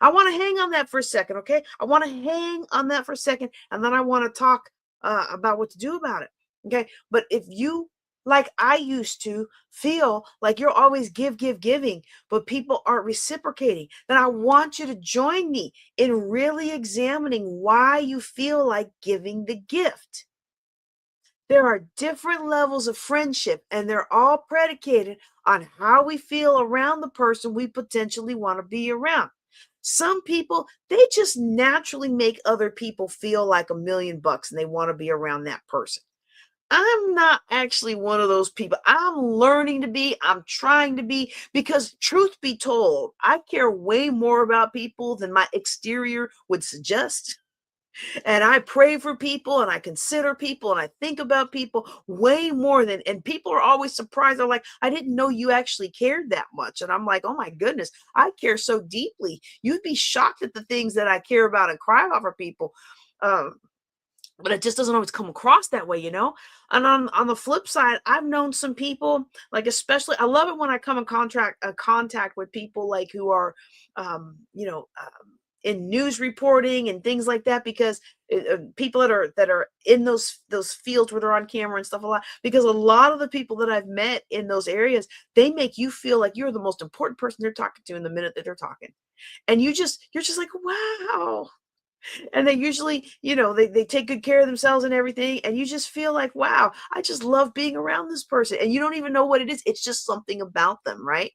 [SPEAKER 1] I want to hang on that for a second, okay? I want to hang on that for a second, and then I want to talk about what to do about it, okay? But if you, like I used to, feel like you're always giving, but people aren't reciprocating, then I want you to join me in really examining why you feel like giving the gift. There are different levels of friendship, and they're all predicated on how we feel around the person we potentially want to be around. Some people, they just naturally make other people feel like $1,000,000 and they want to be around that person. I'm not actually one of those people. I'm learning to be, I'm trying to be, because truth be told, I care way more about people than my exterior would suggest. And I pray for people and I consider people and I think about people way more than, and people are always surprised. They're like, I didn't know you actually cared that much. And I'm like, oh my goodness, I care so deeply. You'd be shocked at the things that I care about and cry about for people. But it just doesn't always come across that way, And on the flip side, I've known some people, like, especially, I love it when I come in contact with people like who are, um, you know, um, in news reporting and things like that, because people that are in those fields where they're on camera and stuff a lot, because a lot of the people that I've met in those areas, they make you feel like you're the most important person they're talking to in the minute that they're talking, and you're just like, wow. And they usually, they take good care of themselves and everything. And you just feel like, wow, I just love being around this person. And you don't even know what it is. It's just something about them, right?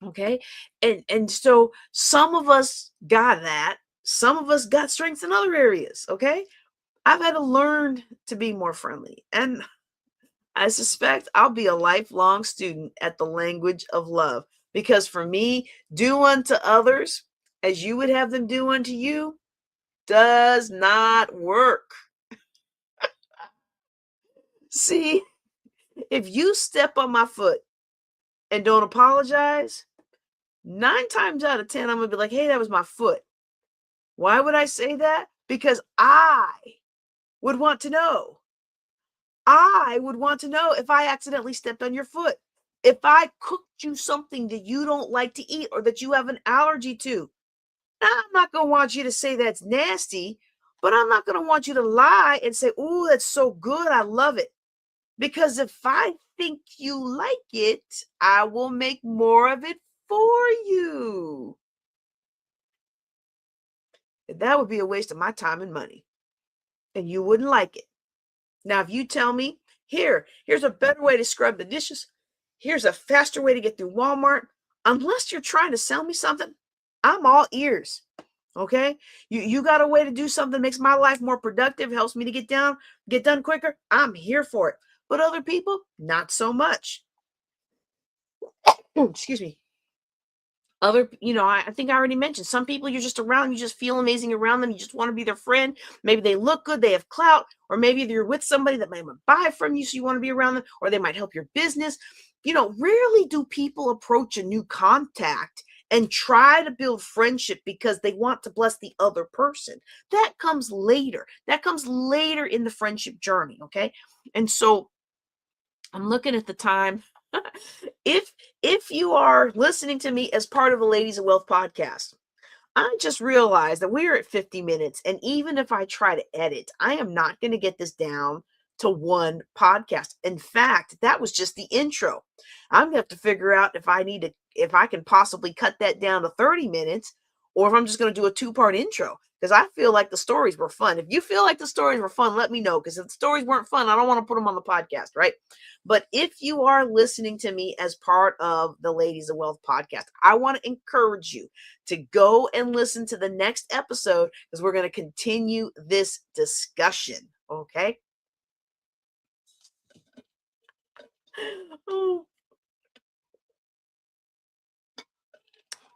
[SPEAKER 1] Okay. And so some of us got that. Some of us got strengths in other areas. Okay. I've had to learn to be more friendly. And I suspect I'll be a lifelong student at the language of love. Because for me, do unto others as you would have them do unto you does not work. See, if you step on my foot and don't apologize, 9 times out of 10, I'm going to be like, hey, that was my foot. Why would I say that? Because I would want to know. I would want to know if I accidentally stepped on your foot. If I cooked you something that you don't like to eat or that you have an allergy to. Now, I'm not going to want you to say that's nasty, but I'm not going to want you to lie and say, "Ooh, that's so good. I love it." Because if I think you like it, I will make more of it for you. That would be a waste of my time and money. And you wouldn't like it. Now, if you tell me, here's a better way to scrub the dishes. Here's a faster way to get through Walmart. Unless you're trying to sell me something, I'm all ears. Okay. You got a way to do something that makes my life more productive, helps me to get done quicker. I'm here for it. But other people, not so much. Excuse me. I think I already mentioned some people you're just around, you just feel amazing around them. You just want to be their friend. Maybe they look good, they have clout, or maybe you're with somebody that might buy from you, so you want to be around them, or they might help your business. Rarely do people approach a new contact and try to build friendship because they want to bless the other person. That comes later. That comes later in the friendship journey. Okay. And so I'm looking at the time. If you are listening to me as part of a Ladies of Wealth podcast, I just realized that we're at 50 minutes. And even if I try to edit, I am not going to get this down to one podcast. In fact, that was just the intro. I'm going to have to figure out if I can possibly cut that down to 30 minutes, or if I'm just going to do a 2-part intro, because I feel like the stories were fun. If you feel like the stories were fun, let me know, because if the stories weren't fun, I don't want to put them on the podcast, right? But if you are listening to me as part of the Ladies of Wealth podcast, I want to encourage you to go and listen to the next episode, because we're going to continue this discussion. Okay. Oh.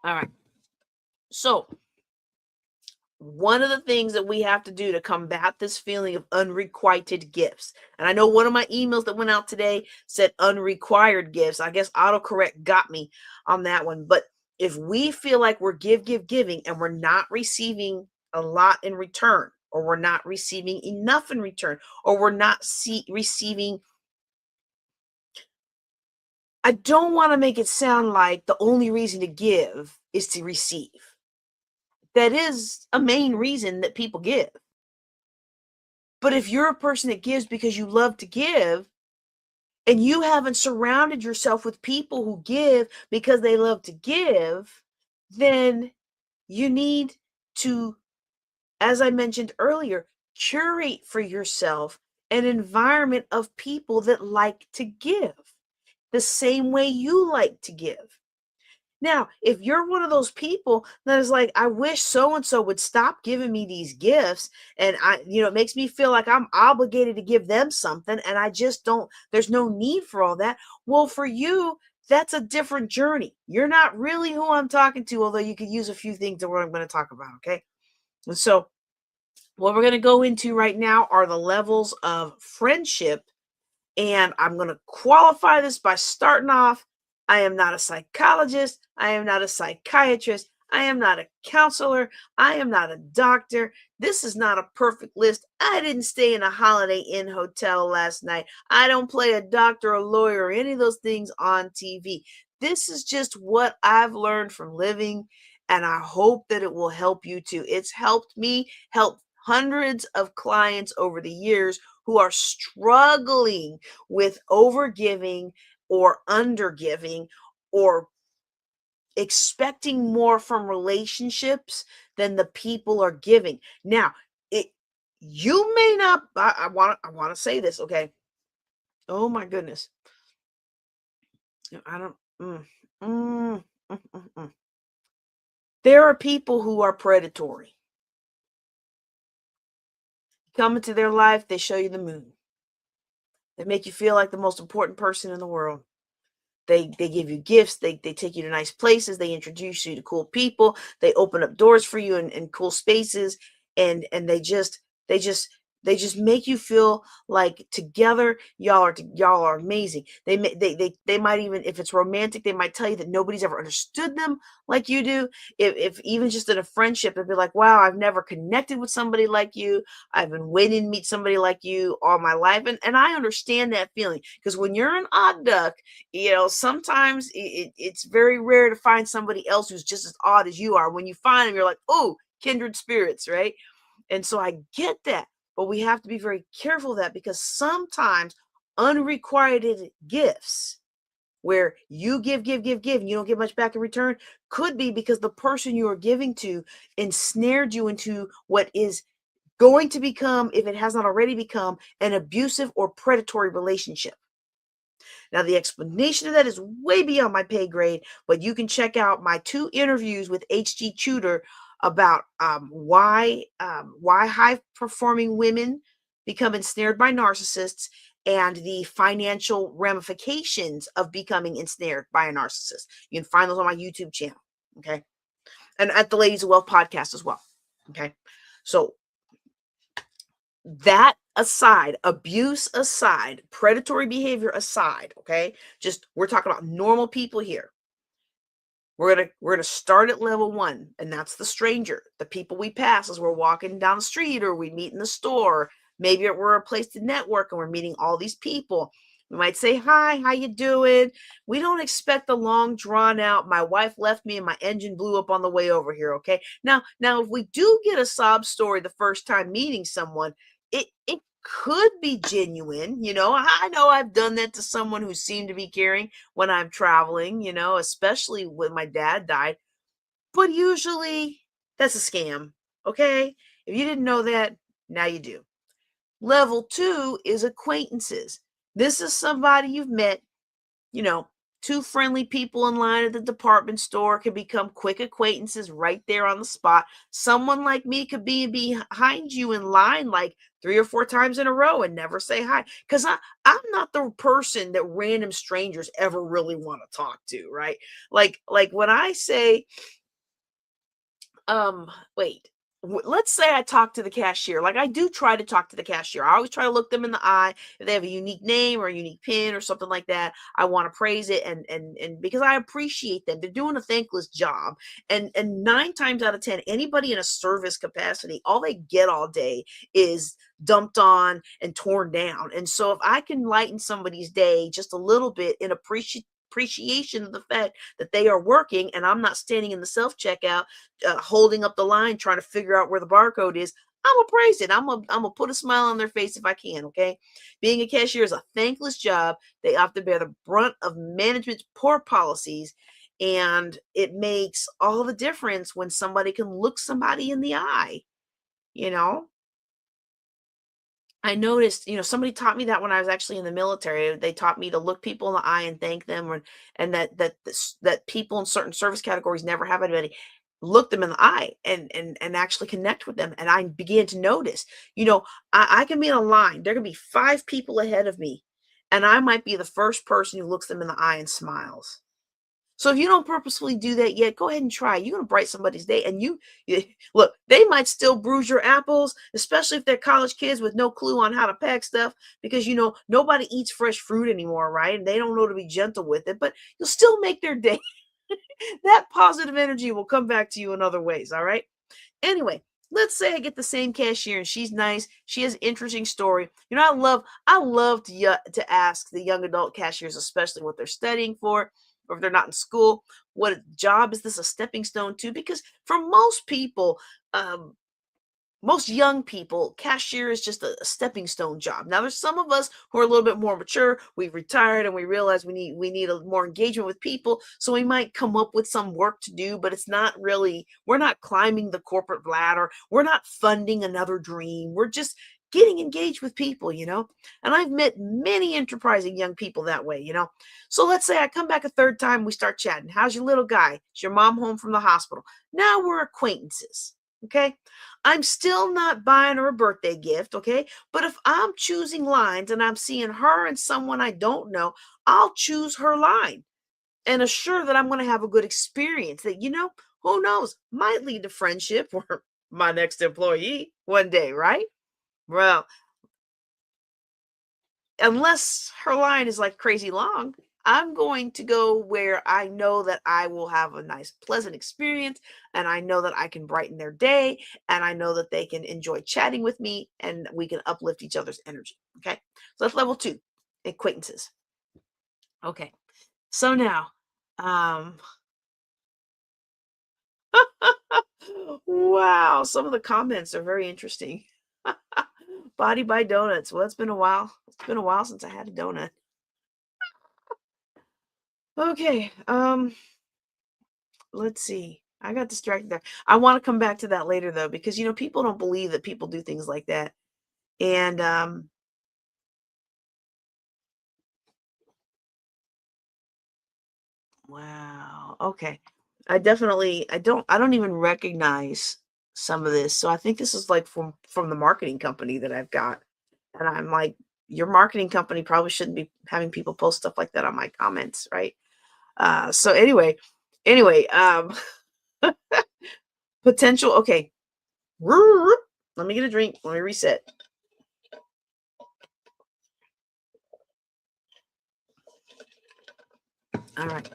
[SPEAKER 1] All right. So one of the things that we have to do to combat this feeling of unrequited gifts, and I know one of my emails that went out today said unrequired gifts. I guess autocorrect got me on that one. But if we feel like we're giving, and we're not receiving a lot in return, or we're not receiving enough in return, or we're not receiving, I don't want to make it sound like the only reason to give is to receive. That is a main reason that people give. But if you're a person that gives because you love to give, and you haven't surrounded yourself with people who give because they love to give, then you need to, as I mentioned earlier, curate for yourself an environment of people that like to give the same way you like to give. Now, if you're one of those people that is like, I wish so-and-so would stop giving me these gifts, and it makes me feel like I'm obligated to give them something, and I just don't, there's no need for all that. Well, for you, that's a different journey. You're not really who I'm talking to, although you could use a few things that I'm going to talk about. Okay. And so what we're going to go into right now are the levels of friendship. And I'm going to qualify this by starting off, I am not a psychologist. I am not a psychiatrist. I am not a counselor. I am not a doctor. This is not a perfect list. I didn't stay in a Holiday Inn hotel last night. I don't play a doctor or lawyer or any of those things on TV. This is just what I've learned from living, and I hope that it will help you too. It's helped me, help hundreds of clients over the years who are struggling with overgiving or undergiving, or expecting more from relationships than the people are giving. Now, you may not, I want to say this, okay? Oh my goodness. I don't, mm, mm, mm, mm, mm. There are people who are predatory. Come into their life, they show you the moon. They make you feel like the most important person in the world. They give you gifts. They take you to nice places. They introduce you to cool people. They open up doors for you in cool spaces. And they just make you feel like together y'all are amazing. They might even, if it's romantic, they might tell you that nobody's ever understood them like you do. If even just in a friendship, they'd be like, wow, I've never connected with somebody like you. I've been waiting to meet somebody like you all my life. And I understand that feeling, because when you're an odd duck, sometimes it's very rare to find somebody else who's just as odd as you are. When you find them, you're like, oh, kindred spirits, right? And so I get that. But we have to be very careful of that, because sometimes unrequited gifts, where you give, and you don't get much back in return, could be because the person you are giving to ensnared you into what is going to become, if it has not already become, an abusive or predatory relationship. Now, the explanation of that is way beyond my pay grade, but you can check out my 2 interviews with H.G. Tudor about why high performing women become ensnared by narcissists and the financial ramifications of becoming ensnared by a narcissist. You can find those on my YouTube channel. Okay. And at the Ladies of Wealth podcast as well. Okay. So that aside, abuse aside, predatory behavior aside, okay, just we're talking about normal people here. We're gonna start at level 1, and that's the stranger, the people we pass as we're walking down the street or we meet in the store. Maybe we're a place to network and we're meeting all these people. We might say, hi, how you doing? We don't expect a long drawn out, my wife left me and my engine blew up on the way over here, okay? Now, if we do get a sob story the first time meeting someone, it could be genuine. I know I've done that to someone who seemed to be caring when I'm traveling, especially when my dad died. But usually that's a scam, okay? If you didn't know that, now you do. Level 2 is acquaintances. This is somebody you've met, two friendly people in line at the department store can become quick acquaintances right there on the spot. Someone like me could be behind you in line like 3 or 4 times in a row and never say hi. Because I'm not the person that random strangers ever really want to talk to, right? Like when I say, wait, let's say I talk to the cashier. Like I do try to talk to the cashier. I always try to look them in the eye. If they have a unique name or a unique pin or something like that, I want to praise it and because I appreciate them. They're doing a thankless job. And 9 times out of 10, anybody in a service capacity, all they get all day is dumped on and torn down. And so if I can lighten somebody's day just a little bit in appreciation of the fact that they are working and I'm not standing in the self-checkout holding up the line trying to figure out where the barcode is, I'm gonna praise it. I'm gonna put a smile on their face if I can. Okay, being a cashier is a thankless job. They have to bear the brunt of management's poor policies, and it makes all the difference when somebody can look somebody in the eye. you know I noticed, somebody taught me that when I was actually in the military. They taught me to look people in the eye and thank them, and that people in certain service categories never have anybody look them in the eye and actually connect with them. And I began to notice, I can be in a line. There can be 5 people ahead of me, and I might be the first person who looks them in the eye and smiles. So if you don't purposefully do that yet, go ahead and try. You're gonna brighten somebody's day. And look, they might still bruise your apples, especially if they're college kids with no clue on how to pack stuff, because nobody eats fresh fruit anymore, right? And they don't know to be gentle with it, but you'll still make their day. That positive energy will come back to you in other ways, all right? Anyway, let's say I get the same cashier and she's nice. She has an interesting story. I love to ask the young adult cashiers, especially what they're studying for, or if they're not in school, what job is this a stepping stone to? Because for most people, most young people, cashier is just a stepping stone job. Now, there's some of us who are a little bit more mature. We've retired and we realize we need a more engagement with people. So we might come up with some work to do, but it's not really, we're not climbing the corporate ladder. We're not funding another dream. We're just getting engaged with people, And I've met many enterprising young people that way, So let's say I come back a 3rd time, we start chatting. How's your little guy? Is your mom home from the hospital? Now we're acquaintances. Okay. I'm still not buying her a birthday gift, okay? But if I'm choosing lines and I'm seeing her and someone I don't know, I'll choose her line and assure that I'm going to have a good experience that, who knows, might lead to friendship or my next employee one day, right? Well, unless her line is like crazy long, I'm going to go where I know that I will have a nice, pleasant experience, and I know that I can brighten their day, and I know that they can enjoy chatting with me, and we can uplift each other's energy. Okay, so that's level 2, acquaintances. Okay, so now, wow, some of the comments are very interesting. Body by donuts. Well, it's been a while. It's been a while since I had a donut. Okay, let's see. I got distracted there. I want to come back to that later though, because people don't believe that people do things like that. And wow. Okay. I don't even recognize some of this. So I think this is like from the marketing company that I've got. And I'm like, your marketing company probably shouldn't be having people post stuff like that on my comments, right? So anyway, potential. Okay. Let me get a drink. Let me reset. All right.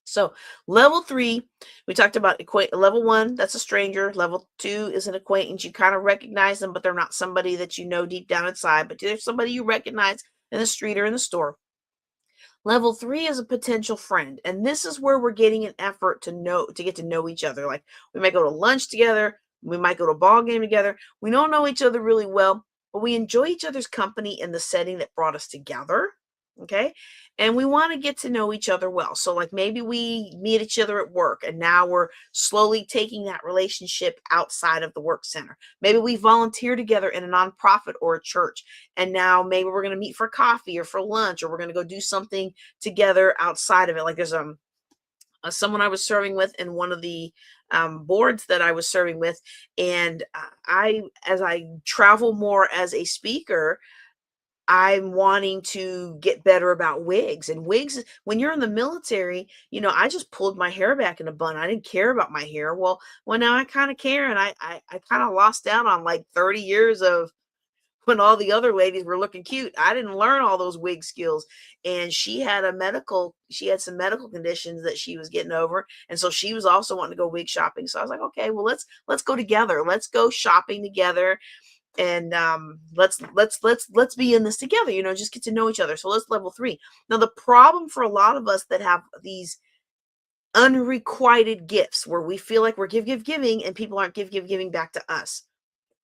[SPEAKER 1] So level 3, we talked about level 1, that's a stranger. Level 2 is an acquaintance. You kind of recognize them, but they're not somebody that you know deep down inside, but they're somebody you recognize in the street or in the store. Level 3 is a potential friend. And this is where we're getting an effort to get to know each other. Like we might go to lunch together. We might go to a ball game together. We don't know each other really well, but we enjoy each other's company in the setting that brought us together. Okay. And we want to get to know each other well. So like maybe we meet each other at work and now we're slowly taking that relationship outside of the work center. Maybe we volunteer together in a nonprofit or a church. And now maybe we're going to meet for coffee or for lunch, or we're going to go do something together outside of it. Like there's someone I was serving with in one of the boards that I was serving with. And as I travel more as a speaker, I'm wanting to get better about wigs. And wigs, when you're in the military, I just pulled my hair back in a bun. I didn't care about my hair. Well, now I kind of care. And I kind of lost out on like 30 years of when all the other ladies were looking cute. I didn't learn all those wig skills. And she had some medical conditions that she was getting over. And so she was also wanting to go wig shopping. So I was like, okay, well, let's go together. Let's go shopping together. And let's be in this together, just get to know each other. So let's level 3. Now, the problem for a lot of us that have these unrequited gifts where we feel like we're giving and people aren't giving back to us.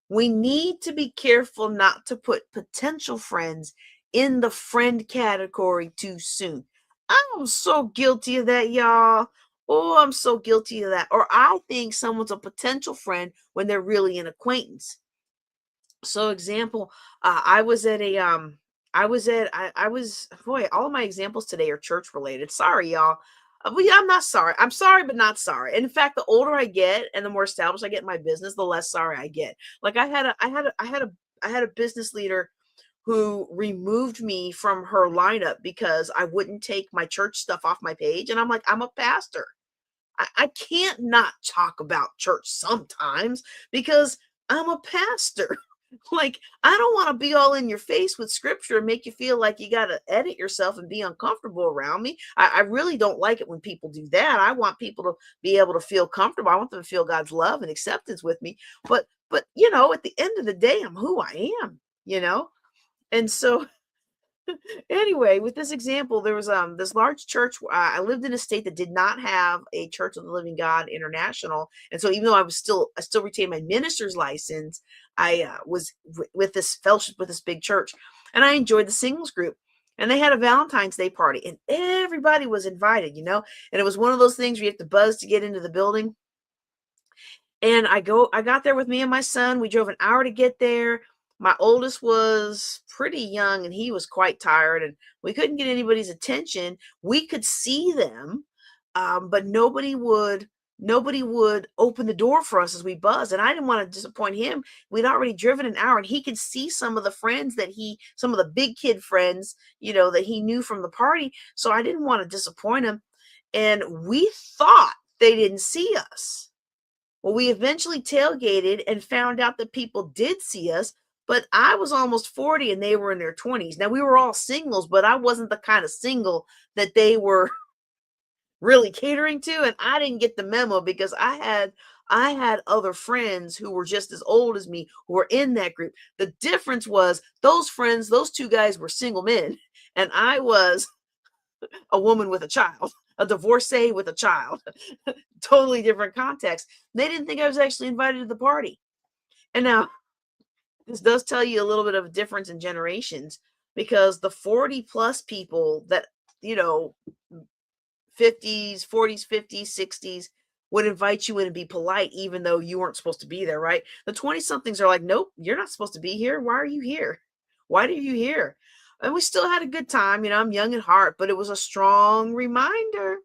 [SPEAKER 1] We need to be careful not to put potential friends in the friend category too soon. I'm so guilty of that, y'all. Oh, I'm so guilty of that. Or I think someone's a potential friend when they're really an acquaintance. So example, I was at a I was boy, all of my examples today are church related. Sorry, y'all. But yeah, I'm not sorry. I'm sorry, but not sorry. And in fact, the older I get and the more established I get in my business, the less sorry I get. Like I had a business leader who removed me from her lineup because I wouldn't take my church stuff off my page. And I'm like, I'm a pastor. I can't not talk about church sometimes because I'm a pastor. Like, I don't want to be all in your face with scripture and make you feel like you got to edit yourself and be uncomfortable around me. I really don't like it when people do that. I want people to be able to feel comfortable. I want them to feel God's love and acceptance with me. But at the end of the day, I'm who I am. And so anyway, with this example, there was this large church. I lived in a state that did not have a Church of the Living God International, and so even though I still retained my minister's license, I was with this fellowship with this big church, and I enjoyed the singles group. And they had a Valentine's Day party, and everybody was invited, and it was one of those things where you have to buzz to get into the building. And I got there with me and my son. We drove an hour to get there. My oldest was pretty young and he was quite tired, and we couldn't get anybody's attention. We could see them, but nobody would open the door for us as we buzzed. And I didn't want to disappoint him. We'd already driven an hour, and he could see some of the friends some of the big kid friends, that he knew from the party. So I didn't want to disappoint him. And we thought they didn't see us. Well, we eventually tailgated and found out that people did see us, but I was almost 40 and they were in their 20s. Now, we were all singles, but I wasn't the kind of single that they were really catering to. And I didn't get the memo because I had other friends who were just as old as me who were in that group. The difference was those friends, those two guys were single men, and I was a woman with a child, a divorcee with a child. Totally different context. They didn't think I was actually invited to the party. And now this does tell you a little bit of a difference in generations, because the 40 plus people that, 50s, 40s, 50s, 60s would invite you in and be polite, even though you weren't supposed to be there, right? The 20 somethings are like, nope, you're not supposed to be here. Why are you here? Why are you here? And we still had a good time. I'm young at heart, but it was a strong reminder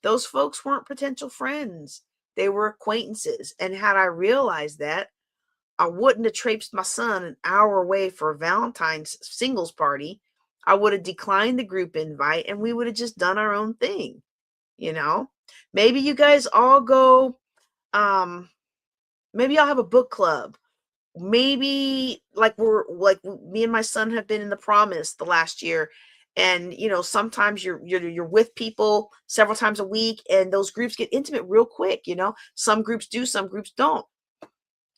[SPEAKER 1] those folks weren't potential friends. They were acquaintances. And had I realized that, I wouldn't have traipsed my son an hour away for a Valentine's singles party. I would have declined the group invite and we would have just done our own thing. Maybe you guys all go, maybe I'll have a book club. Maybe like me and my son have been in the Promise the last year. And sometimes you're with people several times a week, and those groups get intimate real quick. Some groups do, some groups don't.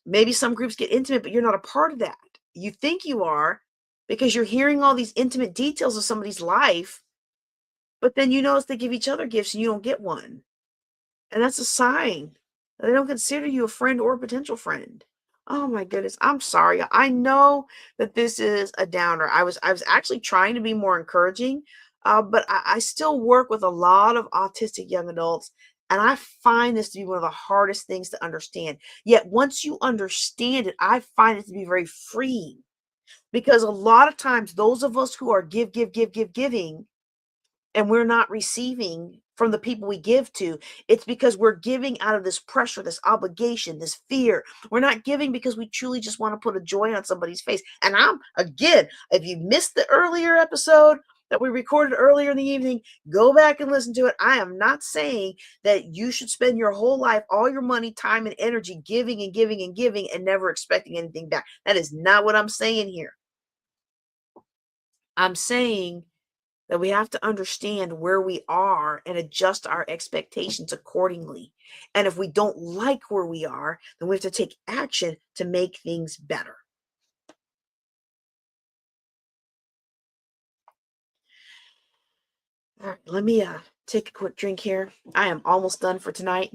[SPEAKER 1] Maybe some groups get intimate, but you're not a part of that. You think you are because you're hearing all these intimate details of somebody's life, but then you notice they give each other gifts and you don't get one. And that's a sign that they don't consider you a friend or a potential friend. Oh my goodness. I'm sorry. I know that this is a downer. I was actually trying to be more encouraging, but I still work with a lot of autistic young adults. And I find this to be one of the hardest things to understand. Yet once you understand it, I find it to be very freeing, because a lot of times those of us who are giving, and we're not receiving from the people we give to, it's because we're giving out of this pressure, this obligation, this fear. We're not giving because we truly just want to put a joy on somebody's face. And again, if you missed the earlier episode that we recorded earlier in the evening, go back and listen to it. I am not saying that you should spend your whole life, all your money, time, and energy giving and giving and giving and never expecting anything back. That is not what I'm saying here. I'm saying that we have to understand where we are and adjust our expectations accordingly. And if we don't like where we are, then we have to take action to make things better. All right, let me take a quick drink here. I am almost done for tonight.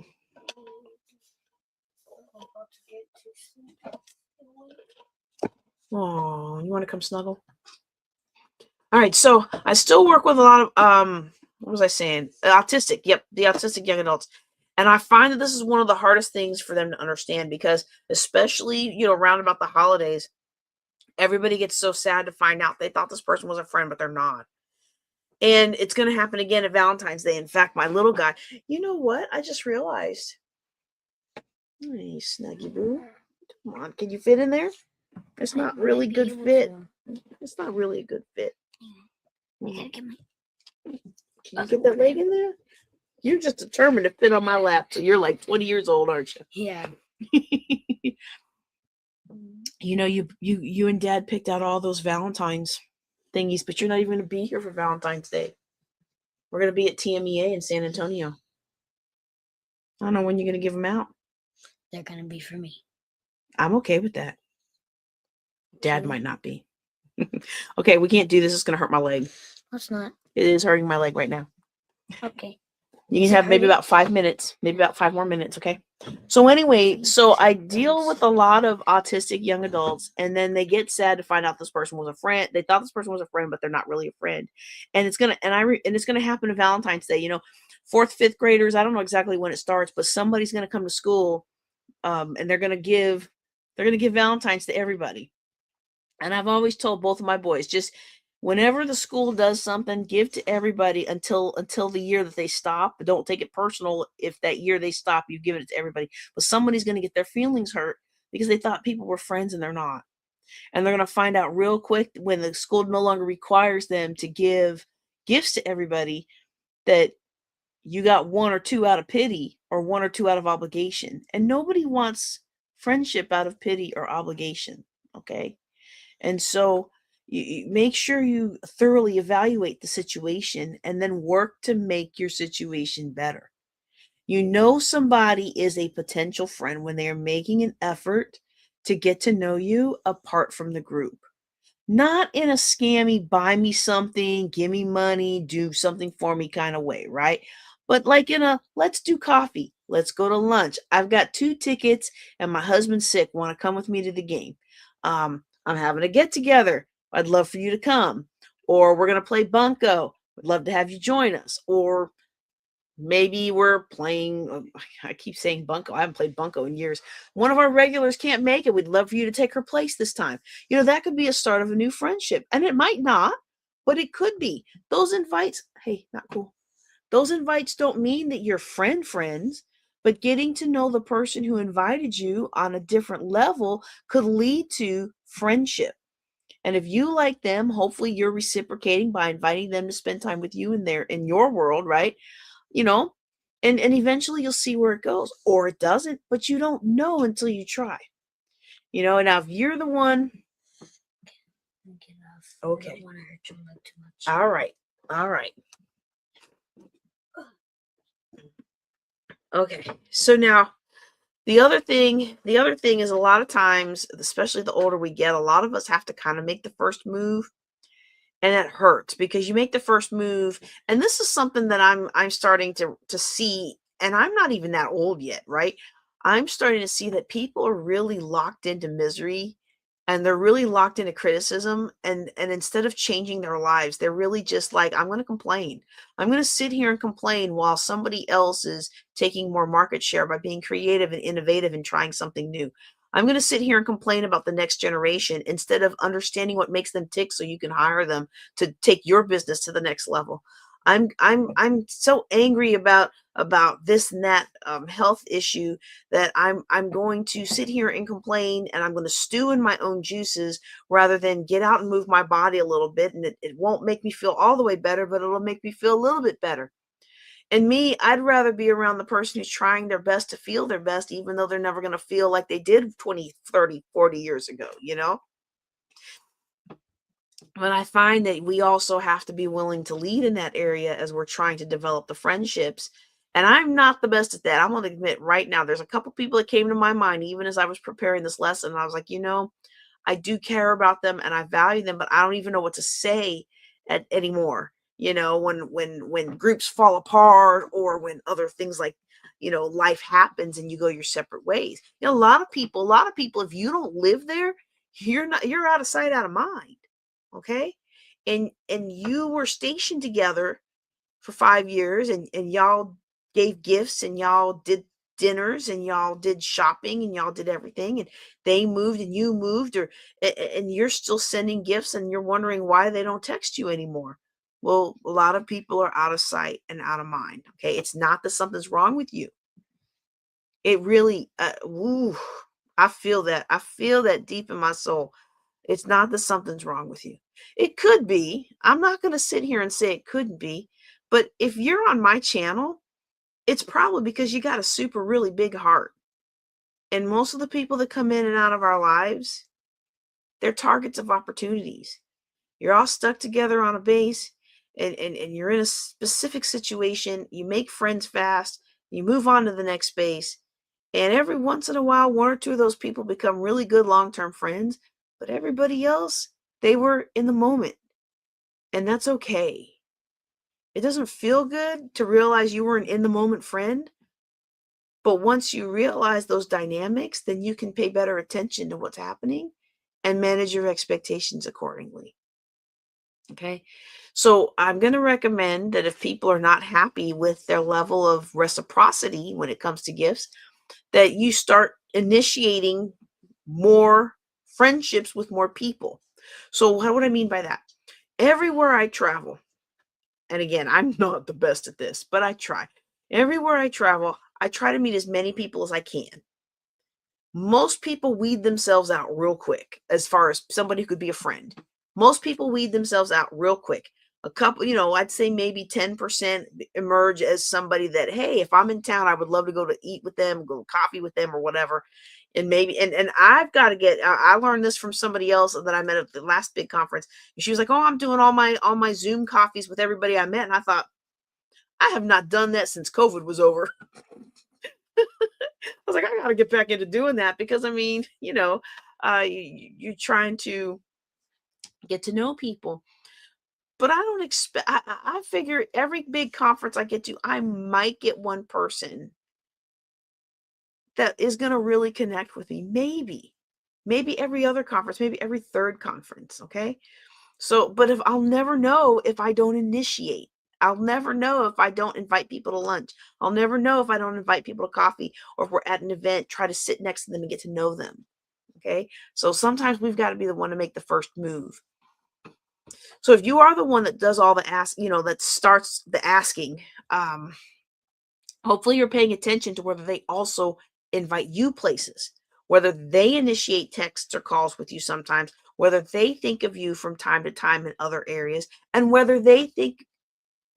[SPEAKER 1] Oh, you want to come snuggle? All right, so I still work with a lot of what was I saying? Autistic. Yep, the autistic young adults. And I find that this is one of the hardest things for them to understand, because especially, around about the holidays, everybody gets so sad to find out they thought this person was a friend, but they're not. And it's going to happen again at Valentine's Day. In fact, my little guy, you know what? I just realized. Hey, Snuggy Boo. Come on, can you fit in there? It's not really good fit. It's not really a good fit. Can you get that leg in there? You're just determined to fit on my lap. So you're like 20 years old, aren't you?
[SPEAKER 2] Yeah.
[SPEAKER 1] You and Dad picked out all those Valentine's thingies, but you're not even going to be here for Valentine's Day. We're going to be at TMEA in San Antonio. I don't know when you're going to give them out.
[SPEAKER 2] They're going to be for me.
[SPEAKER 1] I'm okay with that. Dad might not be. Okay, we can't do this. It's going to hurt my leg.
[SPEAKER 2] Let's not.
[SPEAKER 1] It is hurting my leg right now.
[SPEAKER 2] Okay.
[SPEAKER 1] You can have maybe about 5 minutes, maybe about 5 more minutes, okay? So anyway, I deal with a lot of autistic young adults, and then they get sad to find out this person was a friend. They thought this person was a friend, but they're not really a friend. And it's gonna happen to Valentine's Day. 4th, 5th graders. I don't know exactly when it starts, but somebody's gonna come to school, and they're gonna give Valentine's to everybody. And I've always told both of my boys, just whenever the school does something, give to everybody until the year that they stop. But don't take it personal if that year they stop, you've given it to everybody. But somebody's going to get their feelings hurt because they thought people were friends and they're not. And they're going to find out real quick when the school no longer requires them to give gifts to everybody that you got 1 or 2 out of pity or 1 or 2 out of obligation. And nobody wants friendship out of pity or obligation, okay? And so you make sure you thoroughly evaluate the situation and then work to make your situation better. Somebody is a potential friend when they are making an effort to get to know you apart from the group. Not in a scammy, buy me something, give me money, do something for me kind of way, right? But like in a, let's do coffee, let's go to lunch. I've got 2 tickets and my husband's sick. Want to come with me to the game? I'm having a get together. I'd love for you to come. Or we're going to play bunco. Would love to have you join us. Or maybe we're playing, I keep saying bunco. I haven't played bunco in years. One of our regulars can't make it. We'd love for you to take her place this time. That could be a start of a new friendship. And it might not, but it could be. Those invites, hey, not cool. Those invites don't mean that you're friends, but getting to know the person who invited you on a different level could lead to friendship. And if you like them, hopefully you're reciprocating by inviting them to spend time with you in your world, right? You know, and eventually you'll see where it goes, or it doesn't, but you don't know until you try. And now if you're the one,
[SPEAKER 2] Get off.
[SPEAKER 1] Okay.
[SPEAKER 2] I don't want to hurt your leg too much.
[SPEAKER 1] All right. Okay. So now the other thing is, a lot of times, especially the older we get, a lot of us have to kind of make the first move. And that hurts because you make the first move. And this is something that I'm starting to see, and I'm not even that old yet, right? I'm starting to see that people are really locked into misery, and they're really locked into criticism, and instead of changing their lives, they're really just like, I'm going to complain. I'm going to sit here and complain while somebody else is taking more market share by being creative and innovative and trying something new. I'm going to sit here and complain about the next generation instead of understanding what makes them tick so you can hire them to take your business to the next level. I'm so angry about this and that health issue that I'm going to sit here and complain, and I'm going to stew in my own juices rather than get out and move my body a little bit. And it won't make me feel all the way better, but it'll make me feel a little bit better. And me, I'd rather be around the person who's trying their best to feel their best, even though they're never going to feel like they did 20, 30, 40 years ago, But I find that we also have to be willing to lead in that area as we're trying to develop the friendships. And I'm not the best at that. I'm going to admit right now, there's a couple people that came to my mind, even as I was preparing this lesson. And I was like, I do care about them and I value them, but I don't even know what to say anymore. When groups fall apart, or when other things like, life happens and you go your separate ways. A lot of people, if you don't live there, you're out of sight, out of mind. Okay. And you were stationed together for 5 years, and y'all gave gifts, and y'all did dinners, and y'all did shopping, and y'all did everything, and they moved and you moved, and you're still sending gifts, and you're wondering why they don't text you anymore. Well, a lot of people are out of sight and out of mind. Okay. It's not that something's wrong with you. It really, I feel that deep in my soul. It's not that something's wrong with you. It could be. I'm not going to sit here and say it couldn't be. But if you're on my channel, it's probably because you got a super really big heart. And most of the people that come in and out of our lives, they're targets of opportunities. You're all stuck together on a base, and you're in a specific situation. You make friends fast. You move on to the next base. And every once in a while, one or two of those people become really good long-term friends. But everybody else, they were in the moment. And that's okay. It doesn't feel good to realize you were an in-the-moment friend. But once you realize those dynamics, then you can pay better attention to what's happening and manage your expectations accordingly. Okay. So I'm going to recommend that if people are not happy with their level of reciprocity when it comes to gifts, that you start initiating more friendships with more people. So what do I mean by that? Everywhere I travel, and again, I'm not the best at this, but I try. Everywhere I travel, I try to meet as many people as I can. Most people weed themselves out real quick as far as somebody who could be a friend. Most people weed themselves out real quick. A couple, I'd say maybe 10% emerge as somebody that, hey, if I'm in town, I would love to go to eat with them, go coffee with them or whatever. And maybe, and I've got to I learned this from somebody else that I met at the last big conference. And she was like, oh, I'm doing all my Zoom coffees with everybody I met. And I thought, I have not done that since COVID was over. I was like, I got to get back into doing that because, you're trying to get to know people. But I don't expect, I figure every big conference I get to, I might get one person that is going to really connect with me. Maybe every other conference, maybe every third conference. Okay. So, but I'll never know if I don't initiate. I'll never know if I don't invite people to lunch. I'll never know if I don't invite people to coffee, or if we're at an event, try to sit next to them and get to know them. Okay. So sometimes we've got to be the one to make the first move. So if you are the one that does all the that starts the asking, hopefully you're paying attention to whether they also invite you places, whether they initiate texts or calls with you sometimes, whether they think of you from time to time in other areas, and whether they think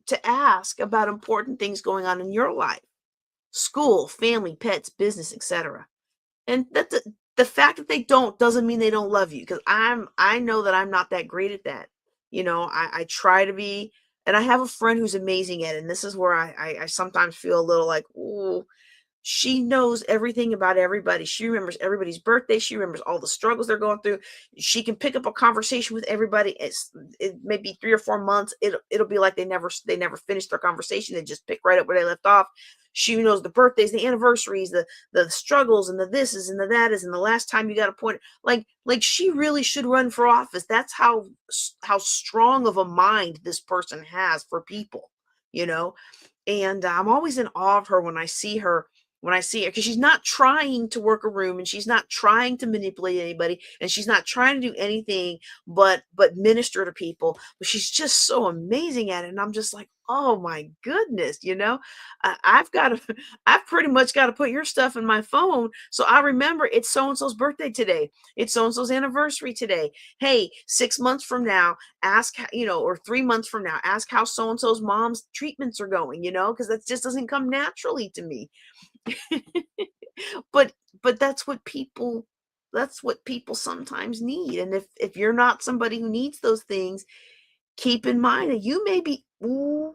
[SPEAKER 1] to ask about important things going on in your life, school, family, pets, business, etc. And that the fact that they don't doesn't mean they don't love you, because I know that I'm not that great at that. I try to be, and I have a friend who's amazing at it, and this is where I sometimes feel a little like, ooh, she knows everything about everybody. She remembers everybody's birthday. She remembers all the struggles they're going through. She can pick up a conversation with everybody. It may be 3 or 4 months. It'll be like they never finished their conversation. They just pick right up where they left off. She knows the birthdays, the anniversaries, the struggles, and the this is and the that is, and the last time you got appointed. Like she really should run for office. That's how strong of a mind this person has for people, you know. And I'm always in awe of her when I see her, because she's not trying to work a room, and she's not trying to manipulate anybody, and she's not trying to do anything but minister to people. But she's just so amazing at it. And I'm just like, oh my goodness. I've pretty much got to put your stuff in my phone so I remember it's so and so's birthday today. It's so and so's anniversary today. Hey, 6 months from now, ask or 3 months from now, ask how so and so's mom's treatments are going. Because that just doesn't come naturally to me. but but that's what people sometimes need. And if you're not somebody who needs those things, keep in mind that you may be, ooh,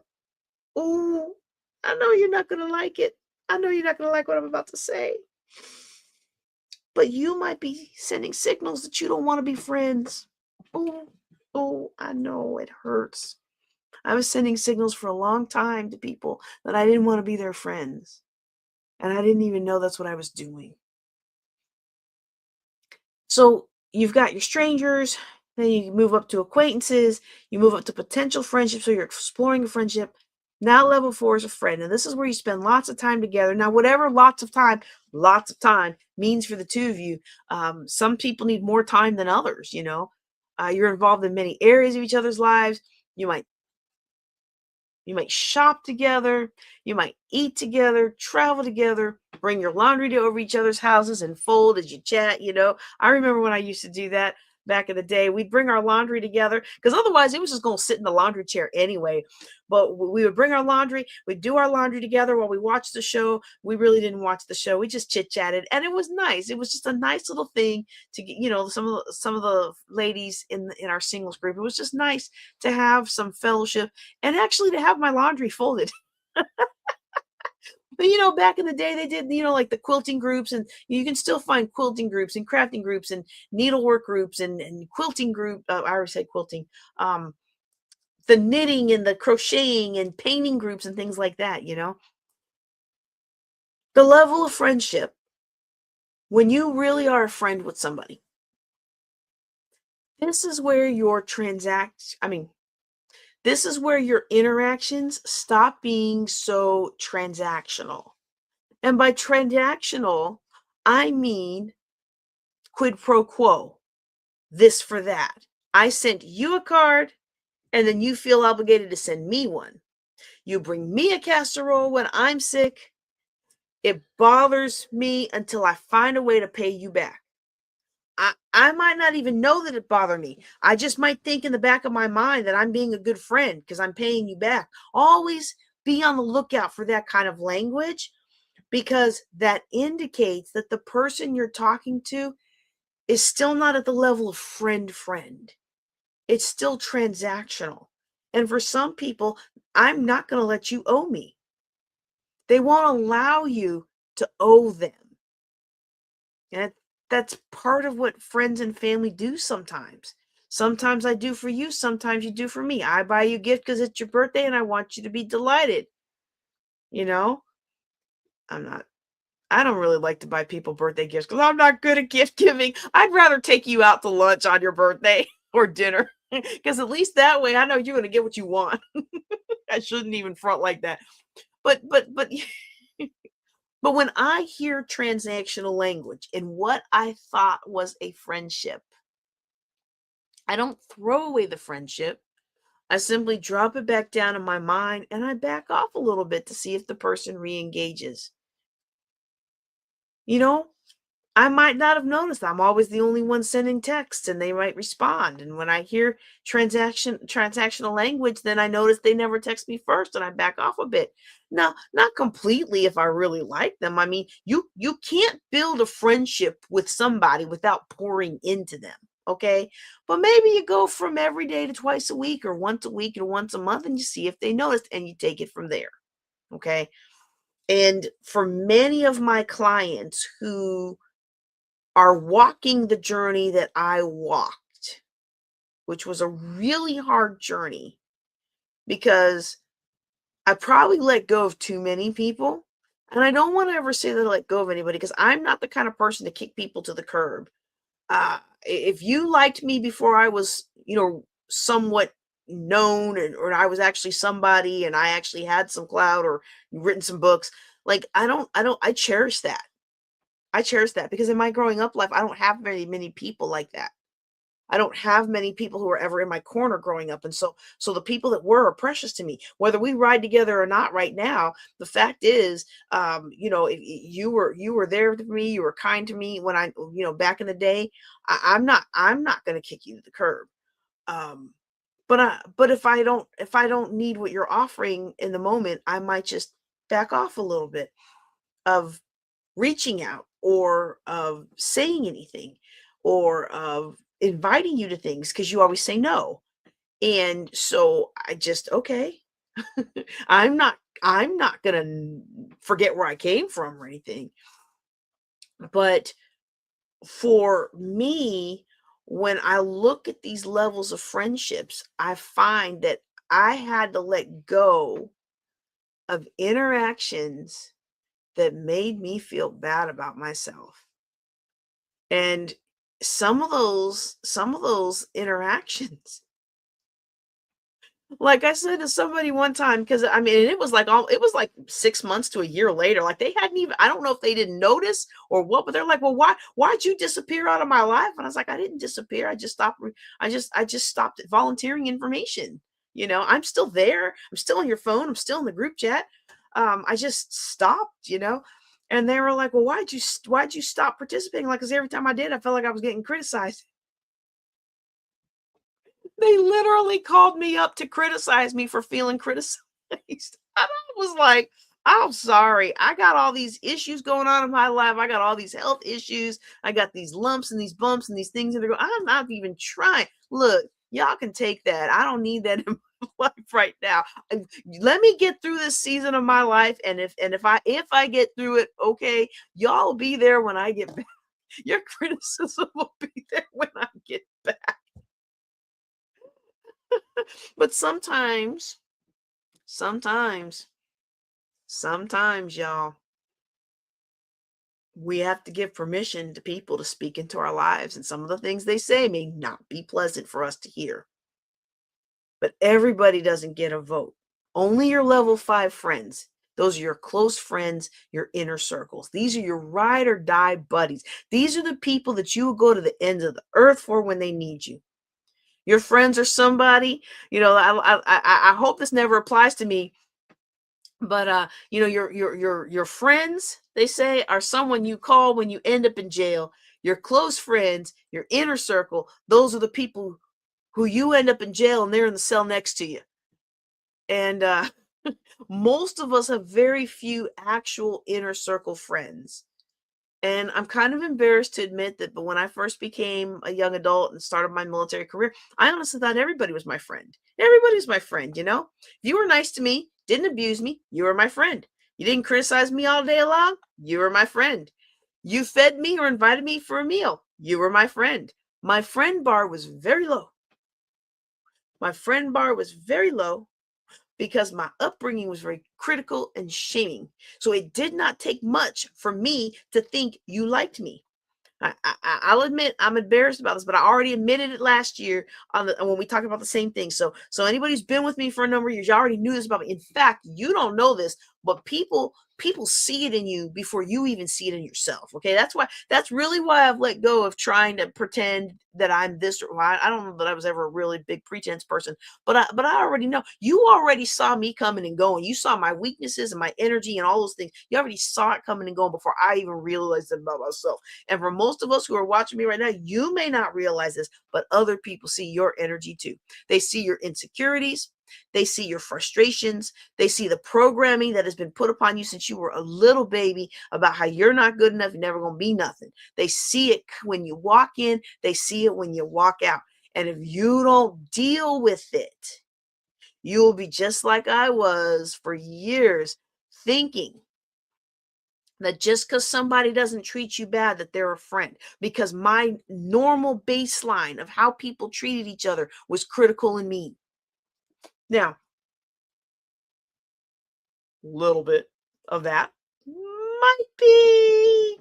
[SPEAKER 1] I know you're not gonna like it. I know you're not gonna like what I'm about to say, but you might be sending signals that you don't want to be friends. Oh, I know it hurts. I was sending signals for a long time to people that I didn't want to be their friends, and I didn't even know that's what I was doing. So you've got your strangers, then you move up to acquaintances, you move up to potential friendships, so you're exploring a friendship. Now level 4 is a friend, and this is where you spend lots of time together. Now, whatever lots of time means for the two of you, some people need more time than others. You're involved in many areas of each other's lives. You might shop together, you might eat together, travel together, bring your laundry to over each other's houses and fold as you chat. I remember when I used to do that back in the day. We'd bring our laundry together, because otherwise it was just going to sit in the laundry chair anyway. But we would bring our laundry, we'd do our laundry together while we watched the show. We really didn't watch the show. We just chit-chatted, and it was nice. It was just a nice little thing to get, some of the ladies in our singles group. It was just nice to have some fellowship, and actually to have my laundry folded. But back in the day, they did, like the quilting groups, and you can still find quilting groups and crafting groups and needlework groups and quilting group. I already said quilting. The knitting and the crocheting and painting groups and things like that. The level of friendship, when you really are a friend with somebody, this is where this is where your interactions stop being so transactional. And by transactional, I mean quid pro quo, this for that. I sent you a card, and then you feel obligated to send me one. You bring me a casserole when I'm sick. It bothers me until I find a way to pay you back. I might not even know that it bothered me. I just might think in the back of my mind that I'm being a good friend because I'm paying you back. Always be on the lookout for that kind of language, because that indicates that the person you're talking to is still not at the level of friend. It's still transactional. And for some people, I'm not going to let you owe me. They won't allow you to owe them. And that's part of what friends and family do sometimes. Sometimes I do for you, sometimes you do for me. I buy you a gift because it's your birthday and I want you to be delighted. I don't really like to buy people birthday gifts because I'm not good at gift giving. I'd rather take you out to lunch on your birthday or dinner, because at least that way I know you're going to get what you want. I shouldn't even front like that. But but when I hear transactional language in what I thought was a friendship, I don't throw away the friendship. I simply drop it back down in my mind and I back off a little bit to see if the person re-engages. You know, I might not have noticed. I'm always the only one sending texts and they might respond. And when I hear transactional language, then I notice they never text me first and I back off a bit. Now, not completely if I really like them. I mean, you can't build a friendship with somebody without pouring into them. Okay. But maybe you go from every day to twice a week or once a week or once a month and you see if they noticed and you take it from there. Okay. And for many of my clients who are walking the journey that I walked, which was a really hard journey because I probably let go of too many people. And I don't want to ever say that I let go of anybody because I'm not the kind of person to kick people to the curb. If you liked me before I was, somewhat known or I was actually somebody and I actually had some clout or written some books, like I cherish that. I cherish that because in my growing up life, I don't have very many people like that. I don't have many people who were ever in my corner growing up. And so the people that were are precious to me, whether we ride together or not right now. The fact is, you were there for me, you were kind to me when back in the day. I'm not going to kick you to the curb. But if I don't need what you're offering in the moment, I might just back off a little bit of reaching out or of saying anything or of inviting you to things because you always say no. And so I just, okay, I'm not gonna forget where I came from or anything. But for me, when I look at these levels of friendships, I find that I had to let go of interactions that made me feel bad about myself. And some of those interactions, like I said to somebody one time, because I mean, it was like 6 months to a year later. Like they hadn't even, I don't know if they didn't notice or what, but they're like, well, why'd you disappear out of my life? And I was like, I didn't disappear. I just stopped, I just stopped volunteering information. I'm still there. I'm still on your phone. I'm still in the group chat. I just stopped. And they were like, well, why'd you stop participating? Like, because every time I did, I felt like I was getting criticized. They literally called me up to criticize me for feeling criticized. And I was like, I'm sorry. I got all these issues going on in my life. I got all these health issues. I got these lumps and these bumps and these things. And I'm not even trying. Look, y'all can take that. I don't need that in my life right now. Let me get through this season of my life. And if I get through it, okay, y'all will be there when I get back. Your criticism will be there when I get back. But sometimes, y'all, we have to give permission to people to speak into our lives. And some of the things they say may not be pleasant for us to hear. But everybody doesn't get a vote. Only your level 5 friends. Those are your close friends, your inner circles. These are your ride or die buddies. These are the people that you will go to the ends of the earth for when they need you. Your friends are somebody, I hope this never applies to me, but your friends, they say, are someone you call when you end up in jail. Your close friends, your inner circle, those are the people who you end up in jail and they're in the cell next to you. And most of us have very few actual inner circle friends. And I'm kind of embarrassed to admit that, but when I first became a young adult and started my military career, I honestly thought everybody was my friend. Everybody was my friend, If you were nice to me, didn't abuse me, you were my friend. You didn't criticize me all day long, you were my friend. You fed me or invited me for a meal, you were my friend. My friend bar was very low. My friend bar was very low because my upbringing was very critical and shaming. So it did not take much for me to think you liked me. I'll admit I'm embarrassed about this, but I already admitted it last year when we talked about the same thing. So anybody who's been with me for a number of years, you already knew this about me. In fact, you don't know this, but people see it in you before you even see it in yourself. Okay, that's really why I've let go of trying to pretend that I'm this, or I don't know that I was ever a really big pretense person, but I already know. You already saw me coming and going. You saw my weaknesses and my energy and all those things. You already saw it coming and going before I even realized it about myself. And for most of us who are watching me right now, you may not realize this, but other people see your energy too. They see your insecurities. They see your frustrations. They see the programming that has been put upon you since you were a little baby about how you're not good enough, you're never going to be nothing. They see it when you walk in, they see it when you walk out. And if you don't deal with it, you will be just like I was for years, thinking that just because somebody doesn't treat you bad, that they're a friend. Because my normal baseline of how people treated each other was critical and mean. Now, a little bit of that might be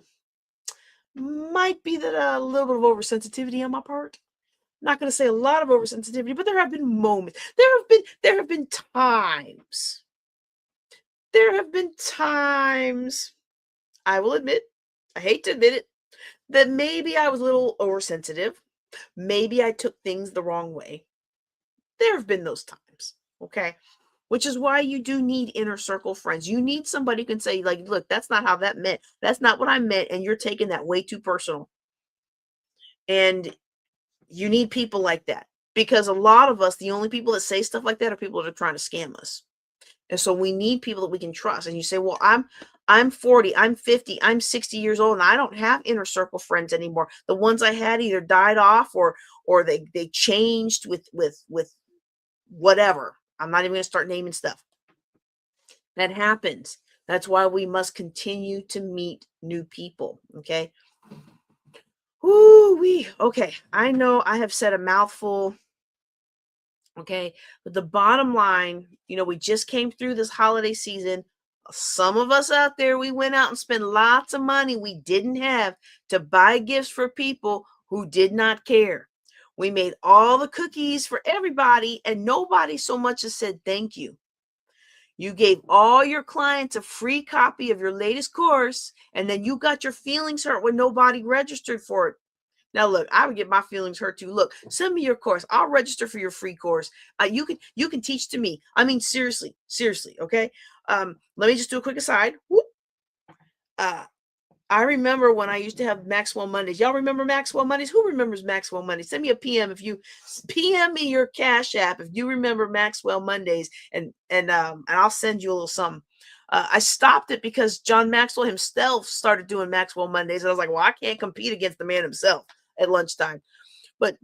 [SPEAKER 1] that a little bit of oversensitivity on my part. Not going to say a lot of oversensitivity, but there have been moments. There have been times. There have been times, I will admit, I hate to admit it, that maybe I was a little oversensitive. Maybe I took things the wrong way. There have been those times, okay? Which is why you do need inner circle friends. You need somebody who can say, like, look, that's not how that meant. That's not what I meant, and you're taking that way too personal. And you need people like that. Because a lot of us, the only people that say stuff like that are people that are trying to scam us. And so we need people that we can trust. And you say, well, I'm 40, I'm 50, I'm 60 years old, and I don't have inner circle friends anymore. The ones I had either died off or they changed with whatever. I'm not even going to start naming stuff. That happens. That's why we must continue to meet new people. Okay. Ooh-wee. Okay. I know I have said a mouthful. Okay. But the bottom line, we just came through this holiday season. Some of us out there, we went out and spent lots of money we didn't have to buy gifts for people who did not care. We made all the cookies for everybody, and nobody so much as said thank you. You gave all your clients a free copy of your latest course, and then you got your feelings hurt when nobody registered for it. Now, look, I would get my feelings hurt too. Look, send me your course. I'll register for your free course. You can teach to me. I mean, seriously, okay? Let me just do a quick aside. Whoop. I remember when I used to have Maxwell Mondays. Y'all remember Maxwell Mondays? Who remembers Maxwell Mondays? Send me a PM if you PM me your Cash App if you remember Maxwell Mondays, and I'll send you a little something. I stopped it because John Maxwell himself started doing Maxwell Mondays, and I was like, well, I can't compete against the man himself at lunchtime. But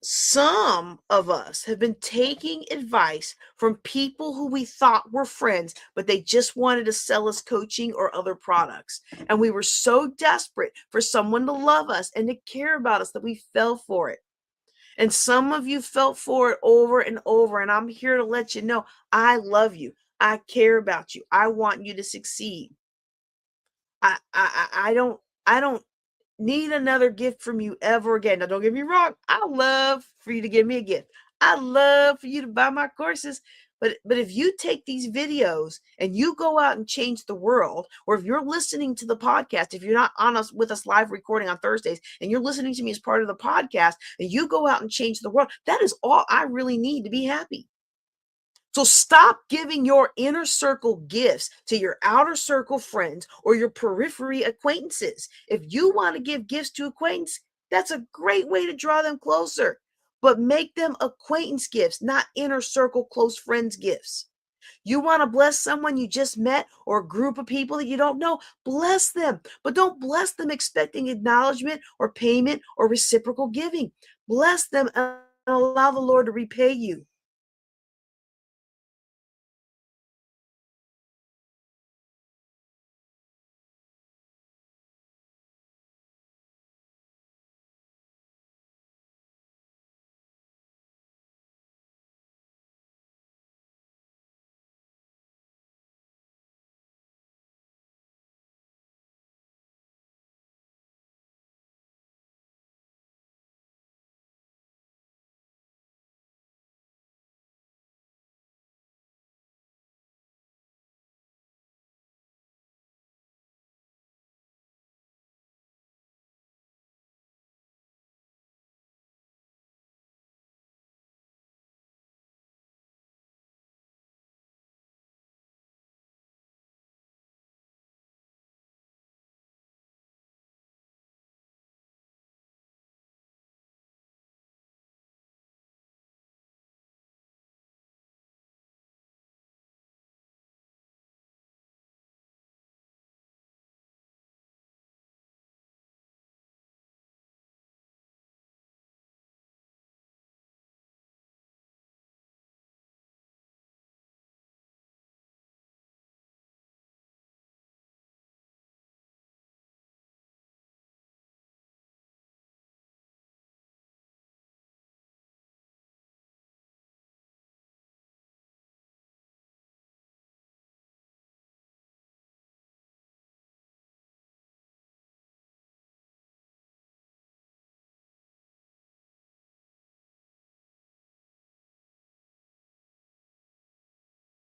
[SPEAKER 1] some of us have been taking advice from people who we thought were friends, but they just wanted to sell us coaching or other products. And we were so desperate for someone to love us and to care about us that we fell for it. And some of you fell for it over and over. And I'm here to let you know, I love you. I care about you. I want you to succeed. I don't need another gift from you ever again. Now, don't get me wrong. I love for you to give me a gift. I love for you to buy my courses. But if you take these videos and you go out and change the world, or if you're listening to the podcast, if you're not on us with us live recording on Thursdays and you're listening to me as part of the podcast and you go out and change the world, that is all I really need to be happy. So stop giving your inner circle gifts to your outer circle friends or your periphery acquaintances. If you want to give gifts to acquaintance, that's a great way to draw them closer. But make them acquaintance gifts, not inner circle close friends gifts. You want to bless someone you just met or a group of people that you don't know, bless them. But don't bless them expecting acknowledgement or payment or reciprocal giving. Bless them and allow the Lord to repay you.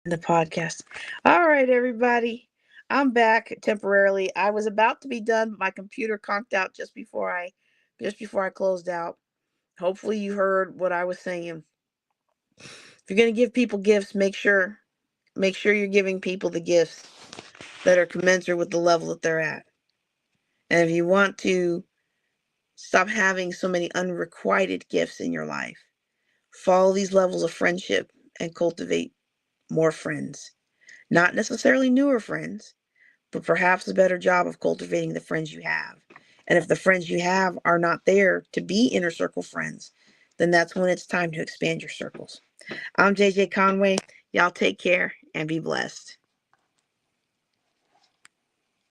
[SPEAKER 1] the podcast. All right, everybody. I'm back temporarily. I was about to be done, but my computer conked out just before I closed out. Hopefully you heard what I was saying. If you're gonna give people gifts, make sure you're giving people the gifts that are commensurate with the level that they're at. And if you want to stop having so many unrequited gifts in your life, follow these levels of friendship and cultivate more friends. Not necessarily newer friends, but perhaps a better job of cultivating the friends you have. And if the friends you have are not there to be inner circle friends, then that's when it's time to expand your circles. I'm JJ Conway. Y'all take care and be blessed.